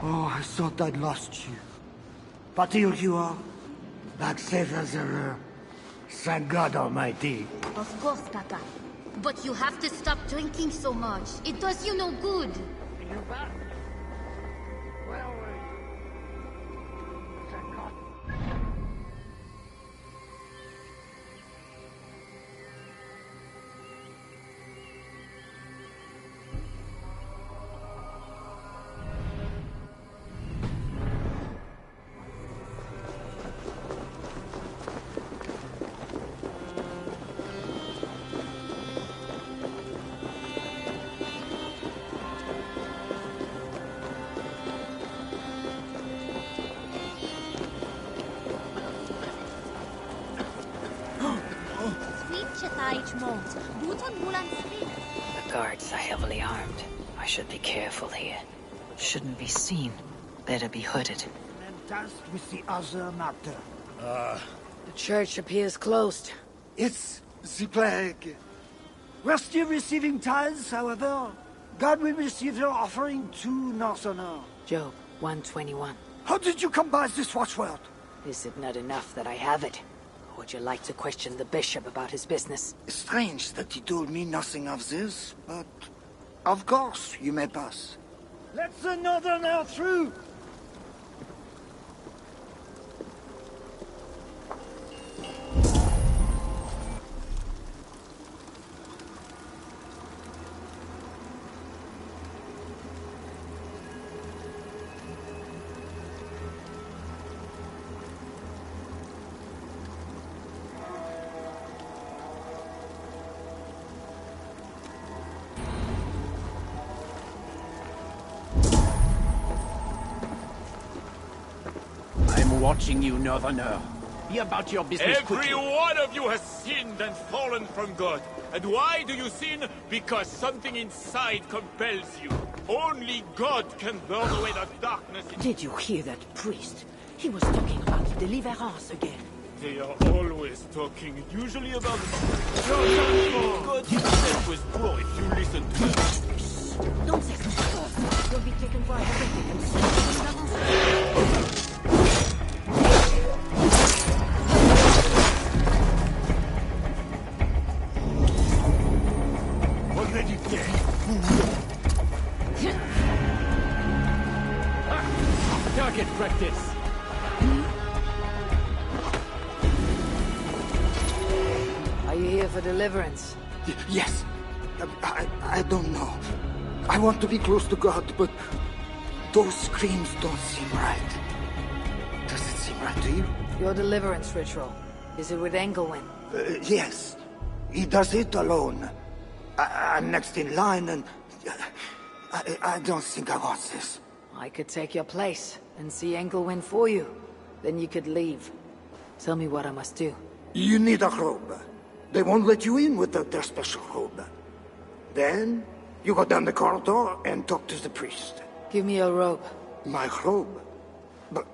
[SPEAKER 10] Oh, I thought I'd lost you. Patil you are. Back safe as ever. Thank God Almighty.
[SPEAKER 11] Of course, Papa. But you have to stop drinking so much. It does you no good.
[SPEAKER 10] You're back? Well, thank God.
[SPEAKER 2] The guards are heavily armed. I should be careful here. Shouldn't be seen. Better be hooded.
[SPEAKER 10] And tasked with the other matter.
[SPEAKER 12] The church appears closed.
[SPEAKER 10] It's the plague. We're still receiving tithes, however. God will receive your offering to Northerner.
[SPEAKER 12] Job 121.
[SPEAKER 10] How did you come by this watchword?
[SPEAKER 12] Is it not enough that I have it? Or would you like to question the bishop about his business?
[SPEAKER 10] Strange that he told me nothing of this, but... Of course, you may pass. Let the Northerner through!
[SPEAKER 9] Watching you, Northerner. Be about your business quickly.
[SPEAKER 7] Every one of you has sinned and fallen from God. And why do you sin? Because something inside compels you. Only God can burn away the darkness in...
[SPEAKER 14] Did you hear that priest? He was talking about deliverance again.
[SPEAKER 7] They are always talking, usually about... God himself was poor if you listen to them.
[SPEAKER 14] Don't say something. You'll be taken for a heretic and sent to
[SPEAKER 7] Already dead.
[SPEAKER 9] Target practice.
[SPEAKER 12] Are you here for deliverance?
[SPEAKER 10] Yes. I don't know. I want to be close to God, but those screams don't seem right. Does it seem right to you?
[SPEAKER 12] Your deliverance ritual. Is it with Engelwin?
[SPEAKER 10] Yes. He does it alone. I'm next in line, and I don't think I want this.
[SPEAKER 12] I could take your place and see Engelwin for you. Then you could leave. Tell me what I must do.
[SPEAKER 10] You need a robe. They won't let you in without their special robe. Then, you go down the corridor and talk to the priest.
[SPEAKER 12] Give me your robe.
[SPEAKER 10] My robe? But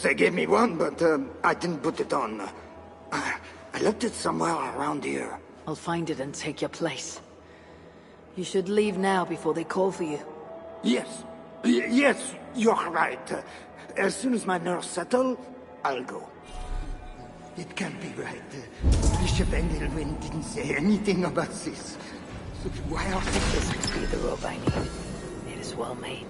[SPEAKER 10] they gave me one, but I didn't put it on. I left it somewhere around here.
[SPEAKER 12] I'll find it and take your place. You should leave now before they call for you.
[SPEAKER 10] Yes. Yes, you're right. As soon as my nerves settle, I'll go. It can't be right. Bishop Engelwin didn't say anything about this. So why are they...
[SPEAKER 2] This must be the robe I need. It is well made.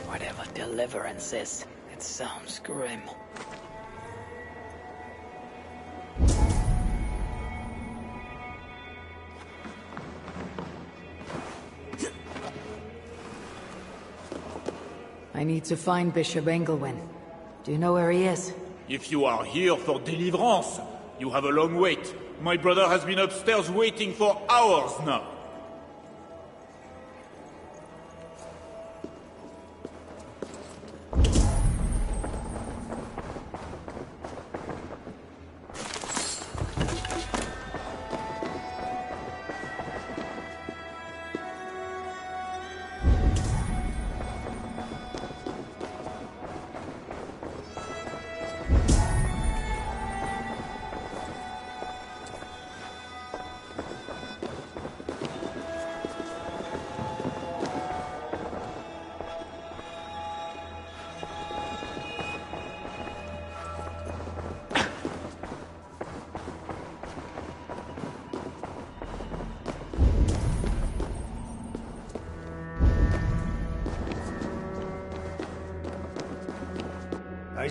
[SPEAKER 2] Whatever deliverance is, it sounds grim.
[SPEAKER 12] I need to find Bishop Engelwin. Do you know where he is?
[SPEAKER 7] If you are here for deliverance, you have a long wait. My brother has been upstairs waiting for hours now.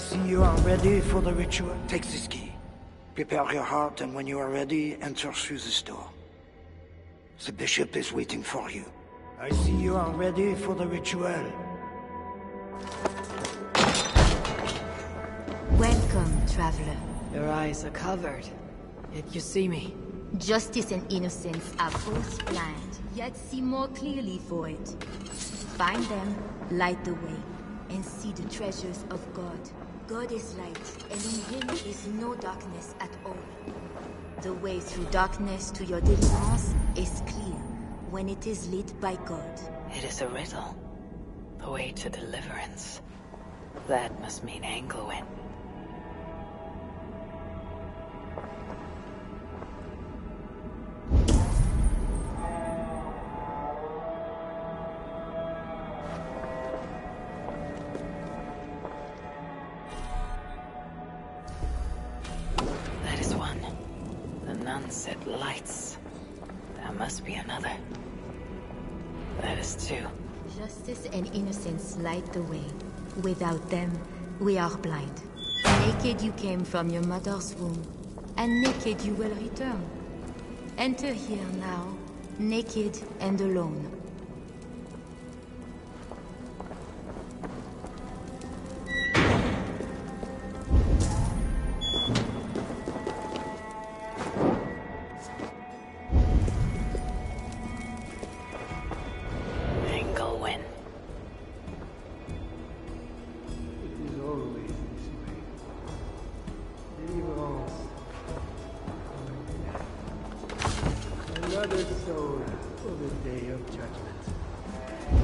[SPEAKER 10] see you are ready for the ritual. Take this key. Prepare your heart, and when you are ready, enter through this door. The bishop is waiting for you. I see you are ready for the ritual.
[SPEAKER 11] Welcome, traveler.
[SPEAKER 12] Your eyes are covered, yet you see me.
[SPEAKER 11] Justice and innocence are both blind, yet see more clearly for it. Find them, light the way, and see the treasures of God. God is light, and in him is no darkness at all. The way through darkness to your deliverance is clear when it is lit by God.
[SPEAKER 2] It is a riddle. The way to deliverance. That must mean Englwyn. That is one. The nun said lights. There must be another. That is two.
[SPEAKER 11] Justice and innocence light the way. Without them, we are blind. Naked you came from your mother's womb, and naked you will return. Enter here now, naked and alone.
[SPEAKER 2] Englwyn.
[SPEAKER 8] It is always this way. Deliverance. Another soul for the day of judgment.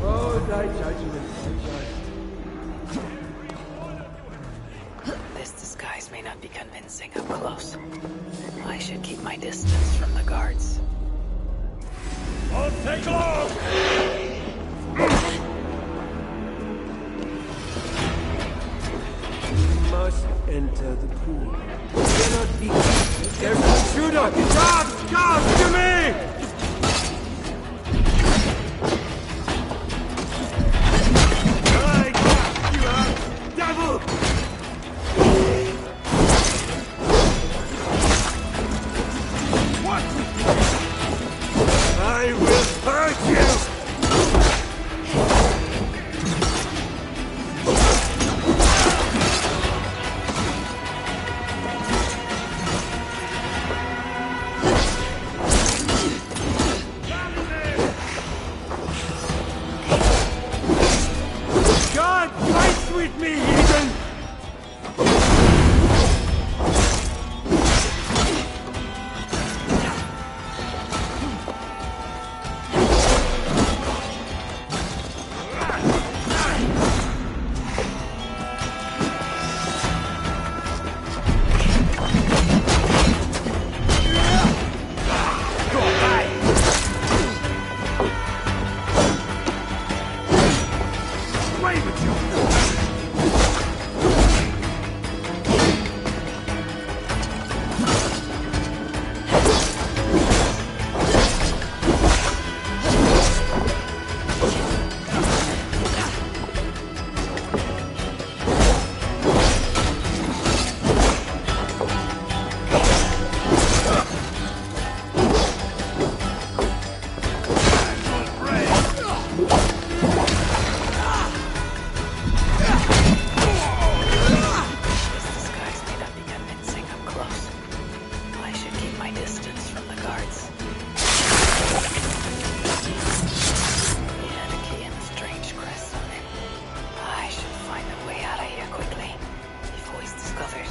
[SPEAKER 8] Oh, thy judgment is just.
[SPEAKER 2] This disguise may not be convincing up close. I should keep my distance from the guards.
[SPEAKER 7] Don't take long!
[SPEAKER 8] We must enter the pool. We cannot be. There's an intruder! God! God! To me! My God! You are devil! What? I will hurt you! God fights with me, heathen! Away with you!
[SPEAKER 2] This disguise may not be convincing up close. I should keep my distance from the guards. He had a key and a strange crest on it. I should find a way out of here quickly, before he's discovered.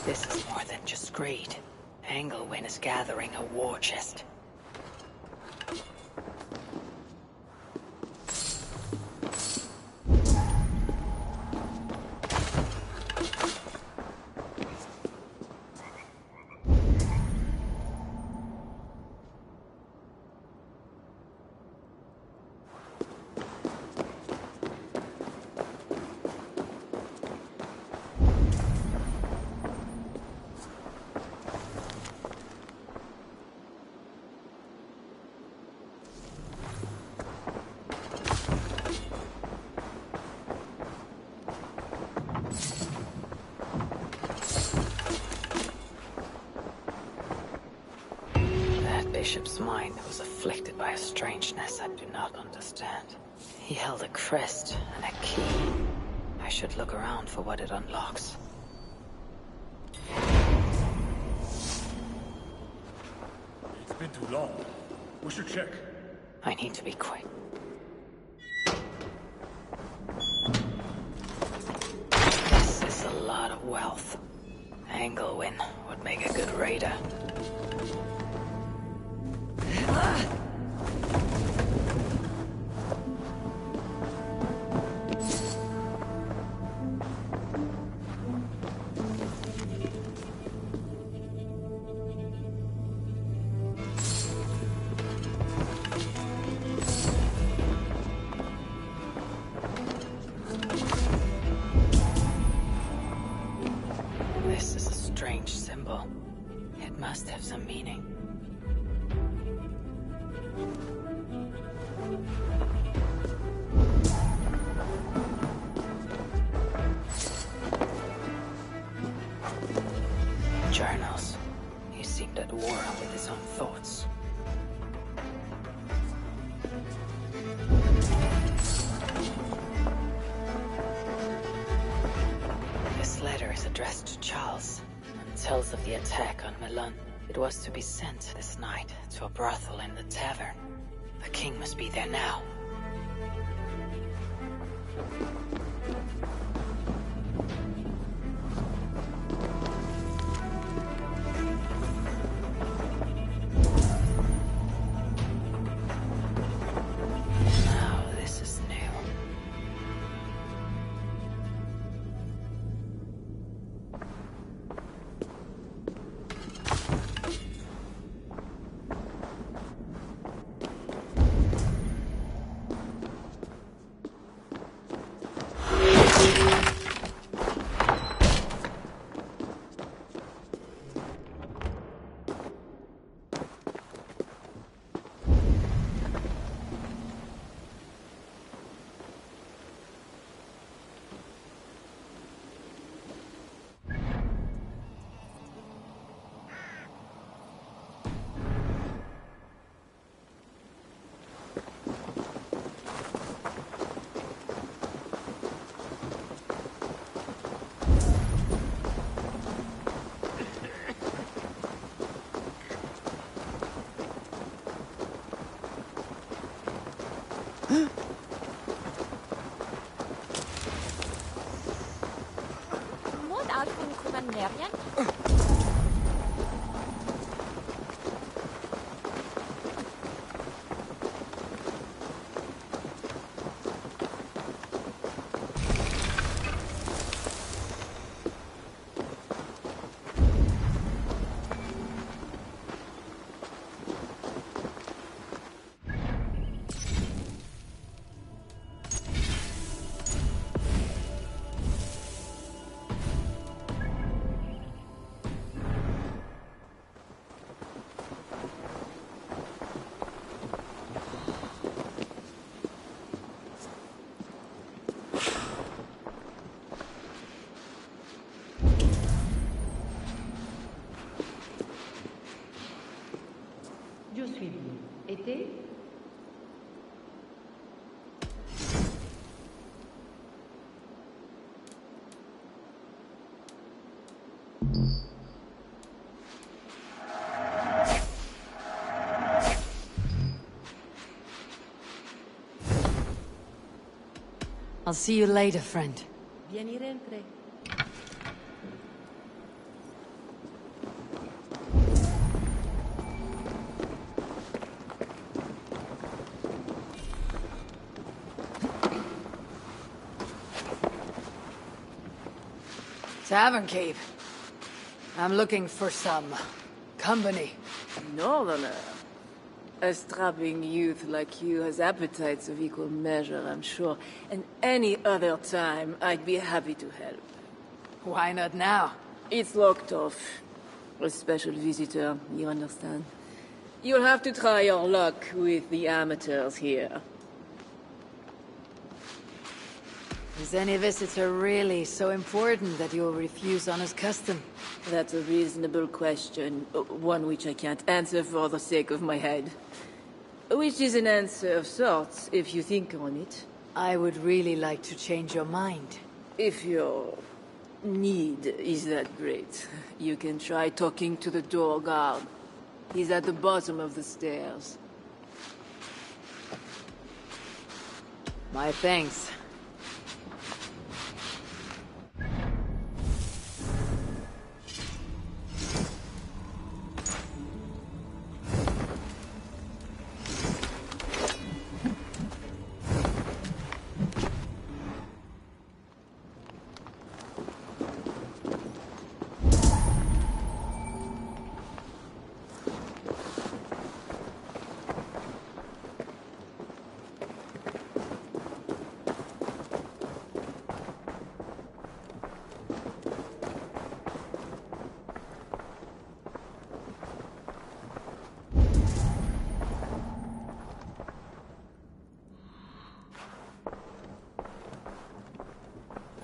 [SPEAKER 2] This is more than just greed. Englwyn is gathering a war chest. bishop's mind was afflicted by a strangeness I do not understand. He held a crest and a key. I should look around for what it unlocks.
[SPEAKER 7] It's been too long. We should check.
[SPEAKER 2] I need to be quick. This is a lot of wealth. Engelwin would make a good raider. This is a strange symbol. It must have some meaning. Journals. He seemed at war with his own thoughts. This letter is addressed to Charles and tells of the attack on Milan. It was to be sent this night to a brothel in the tavern. The king must be there now. Now this is new.
[SPEAKER 15] Moet uitkomen kunnen nergen.
[SPEAKER 17] Je suis venu. Été?
[SPEAKER 12] I'll see you later, friend.
[SPEAKER 17] Bien y rentré.
[SPEAKER 12] Tavern keep. I'm looking for some company.
[SPEAKER 14] Northerner. A strapping youth like you has appetites of equal measure, I'm sure. And any other time, I'd be happy to help.
[SPEAKER 12] Why not now?
[SPEAKER 14] It's locked off. A special visitor, you understand? You'll have to try your luck with the amateurs here.
[SPEAKER 12] Is any visitor really so important that you'll refuse honest custom?
[SPEAKER 14] That's a reasonable question. One which I can't answer for the sake of my head. Which is an answer of sorts, if you think on it.
[SPEAKER 12] I would really like to change your mind.
[SPEAKER 14] If your need is that great, you can try talking to the door guard. He's at the bottom of the stairs.
[SPEAKER 12] My thanks.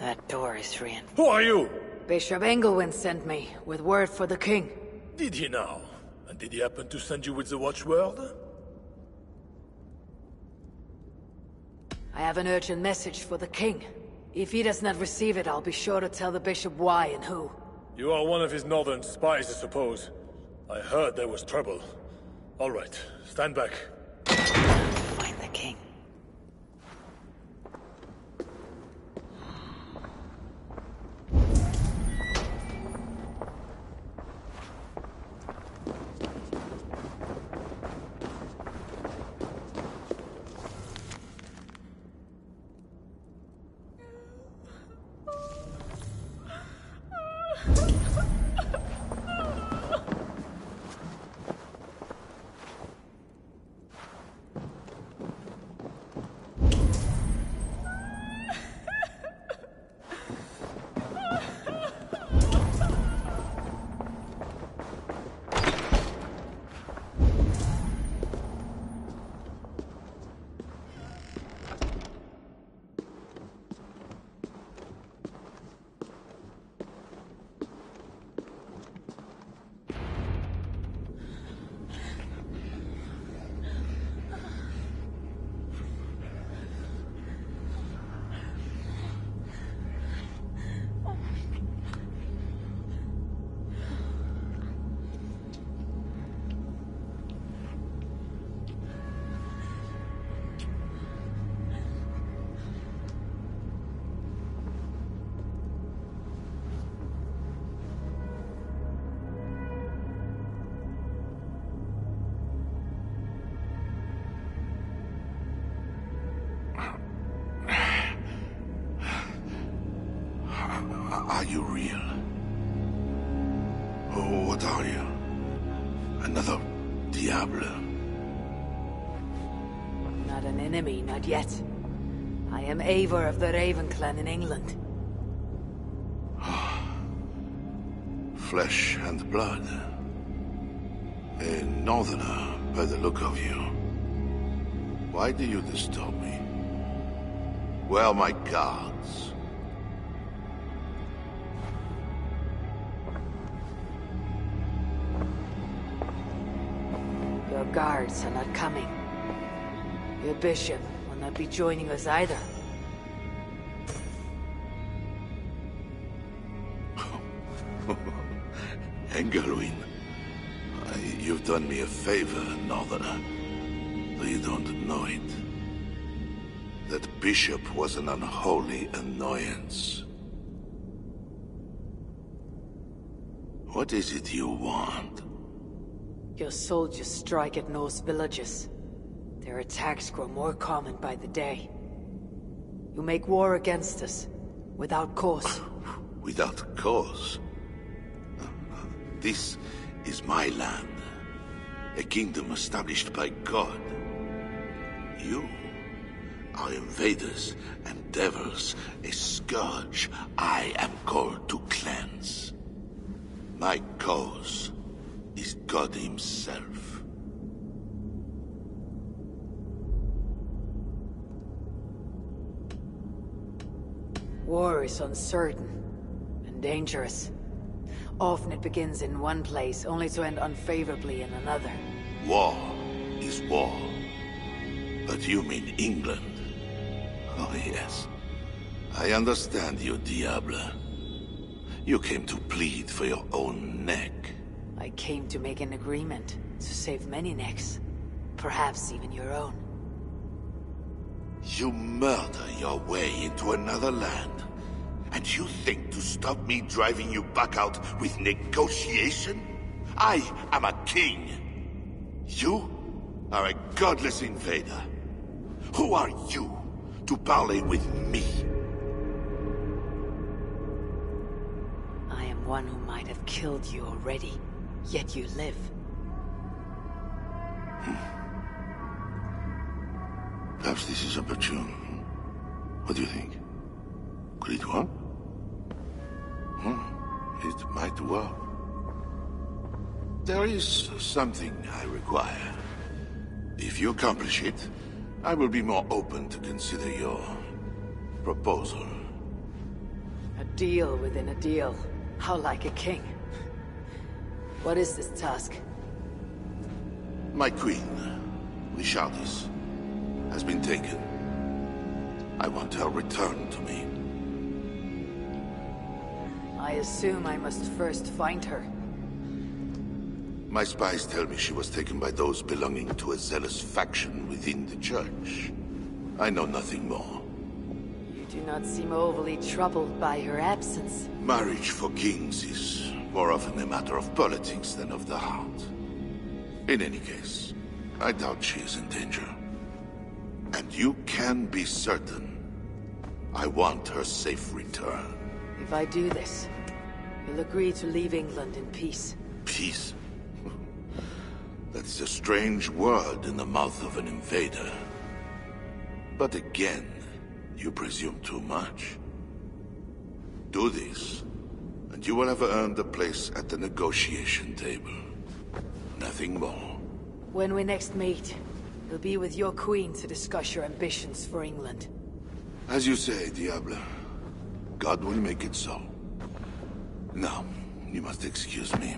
[SPEAKER 2] That door is reinforced.
[SPEAKER 7] Who are you?
[SPEAKER 12] Bishop Engelwin sent me, with word for the king.
[SPEAKER 7] Did he now? And did he happen to send you with the watchword?
[SPEAKER 12] I have an urgent message for the king. If he does not receive it, I'll be sure to tell the bishop why and who.
[SPEAKER 7] You are one of his northern spies, I suppose. I heard there was trouble. All right, stand back.
[SPEAKER 2] Find the king.
[SPEAKER 18] Are you real? Oh, what are you? Another Diablo?
[SPEAKER 12] Not an enemy, not yet. I am Eivor of the Raven clan in England.
[SPEAKER 18] Flesh and blood. A northerner, by the look of you. Why do you disturb me? Where are my guards?
[SPEAKER 12] Your guards are not coming. Your bishop will not be joining us either.
[SPEAKER 18] Engelwin, you've done me a favor, northerner. Though you don't know it. That bishop was an unholy annoyance. What is it you want?
[SPEAKER 12] Your soldiers strike at Norse villages. Their attacks grow more common by the day. You make war against us, without cause.
[SPEAKER 18] Without cause? This is my land. A kingdom established by God. You are invaders and devils, a scourge I am called to cleanse. My cause is God himself.
[SPEAKER 2] War is uncertain and dangerous. Often it begins in one place, only to end unfavorably in another.
[SPEAKER 18] War is war. But you mean England? Oh, yes. I understand you, Diable. You came to plead for your own neck.
[SPEAKER 2] I came to make an agreement to save many necks. Perhaps even your own.
[SPEAKER 18] You murder your way into another land. And you think to stop me driving you back out with negotiation? I am a king. You are a godless invader. Who are you to parley with me?
[SPEAKER 2] I am one who might have killed you already, yet you live.
[SPEAKER 18] Perhaps this is opportune. What do you think? Could it work? It might work. There is something I require. If you accomplish it, I will be more open to consider your proposal.
[SPEAKER 2] A deal within a deal. How like a king. What is this task?
[SPEAKER 18] My queen, Richardis, has been taken. I want her returned to me.
[SPEAKER 2] I assume I must first find her.
[SPEAKER 18] My spies tell me she was taken by those belonging to a zealous faction within the church. I know nothing more.
[SPEAKER 2] You do not seem overly troubled by her absence.
[SPEAKER 18] Marriage for kings is more often a matter of politics than of the heart. In any case, I doubt she is in danger. And you can be certain I want her safe return.
[SPEAKER 2] If I do this, you'll agree to leave England in peace.
[SPEAKER 18] Peace? That is a strange word in the mouth of an invader. But again, you presume too much. Do this, and you will have earned a place at the negotiation table. Nothing more.
[SPEAKER 2] When we next meet, you'll be with your queen to discuss your ambitions for England.
[SPEAKER 18] As you say, Diable. God will make it so. Now, you must excuse me.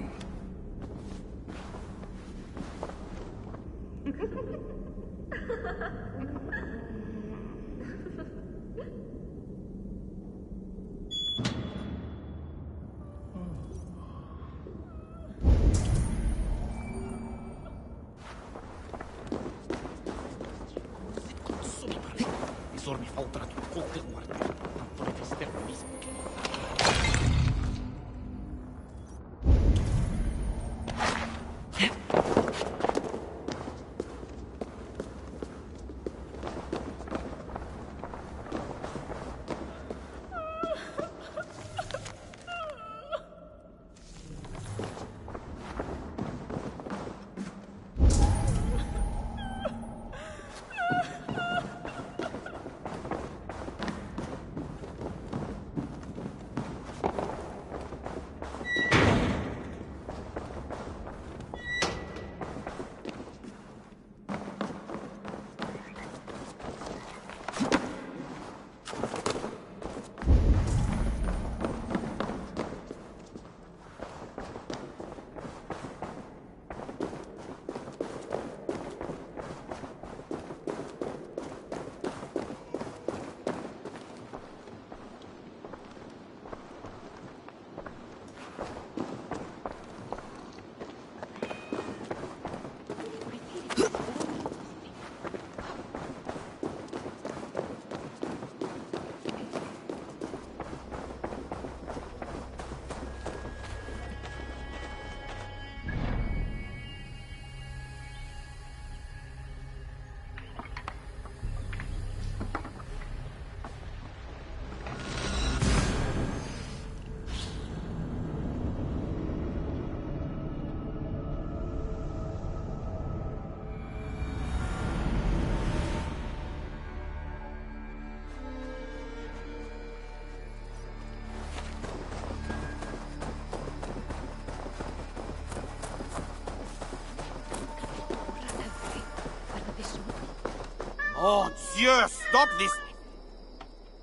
[SPEAKER 5] Oh, Dieu, stop this!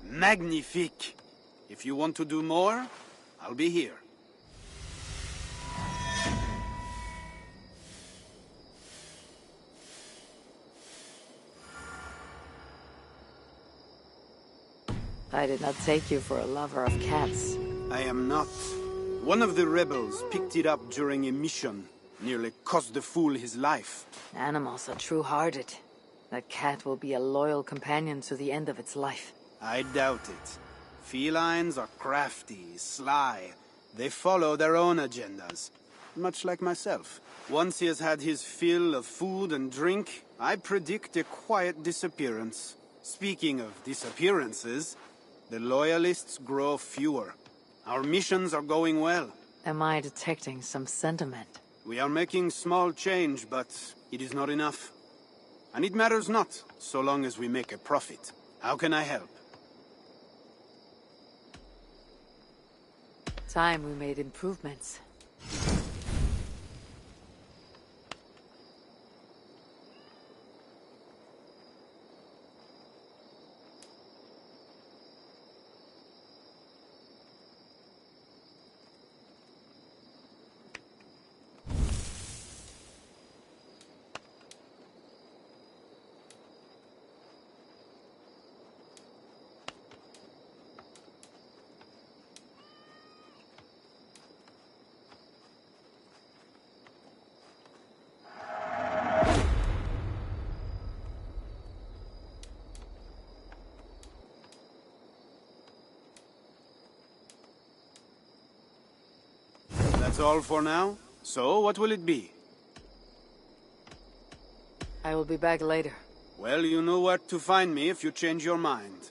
[SPEAKER 5] Magnifique. If you want to do more, I'll be here.
[SPEAKER 12] I did not take you for a lover of cats.
[SPEAKER 5] I am not. One of the rebels picked it up during a mission. Nearly cost the fool his life.
[SPEAKER 12] Animals are true-hearted. That cat will be a loyal companion to the end of its life.
[SPEAKER 5] I doubt it. Felines are crafty, sly. They follow their own agendas. Much like myself. Once he has had his fill of food and drink, I predict a quiet disappearance. Speaking of disappearances, the Loyalists grow fewer. Our missions are going well.
[SPEAKER 12] Am I detecting some sentiment?
[SPEAKER 5] We are making small change, but it is not enough. And it matters not, so long as we make a profit. How can I help?
[SPEAKER 12] Time we made improvements.
[SPEAKER 5] That's all for now? So, what will it be?
[SPEAKER 12] I will be back later.
[SPEAKER 5] Well, you know where to find me if you change your mind.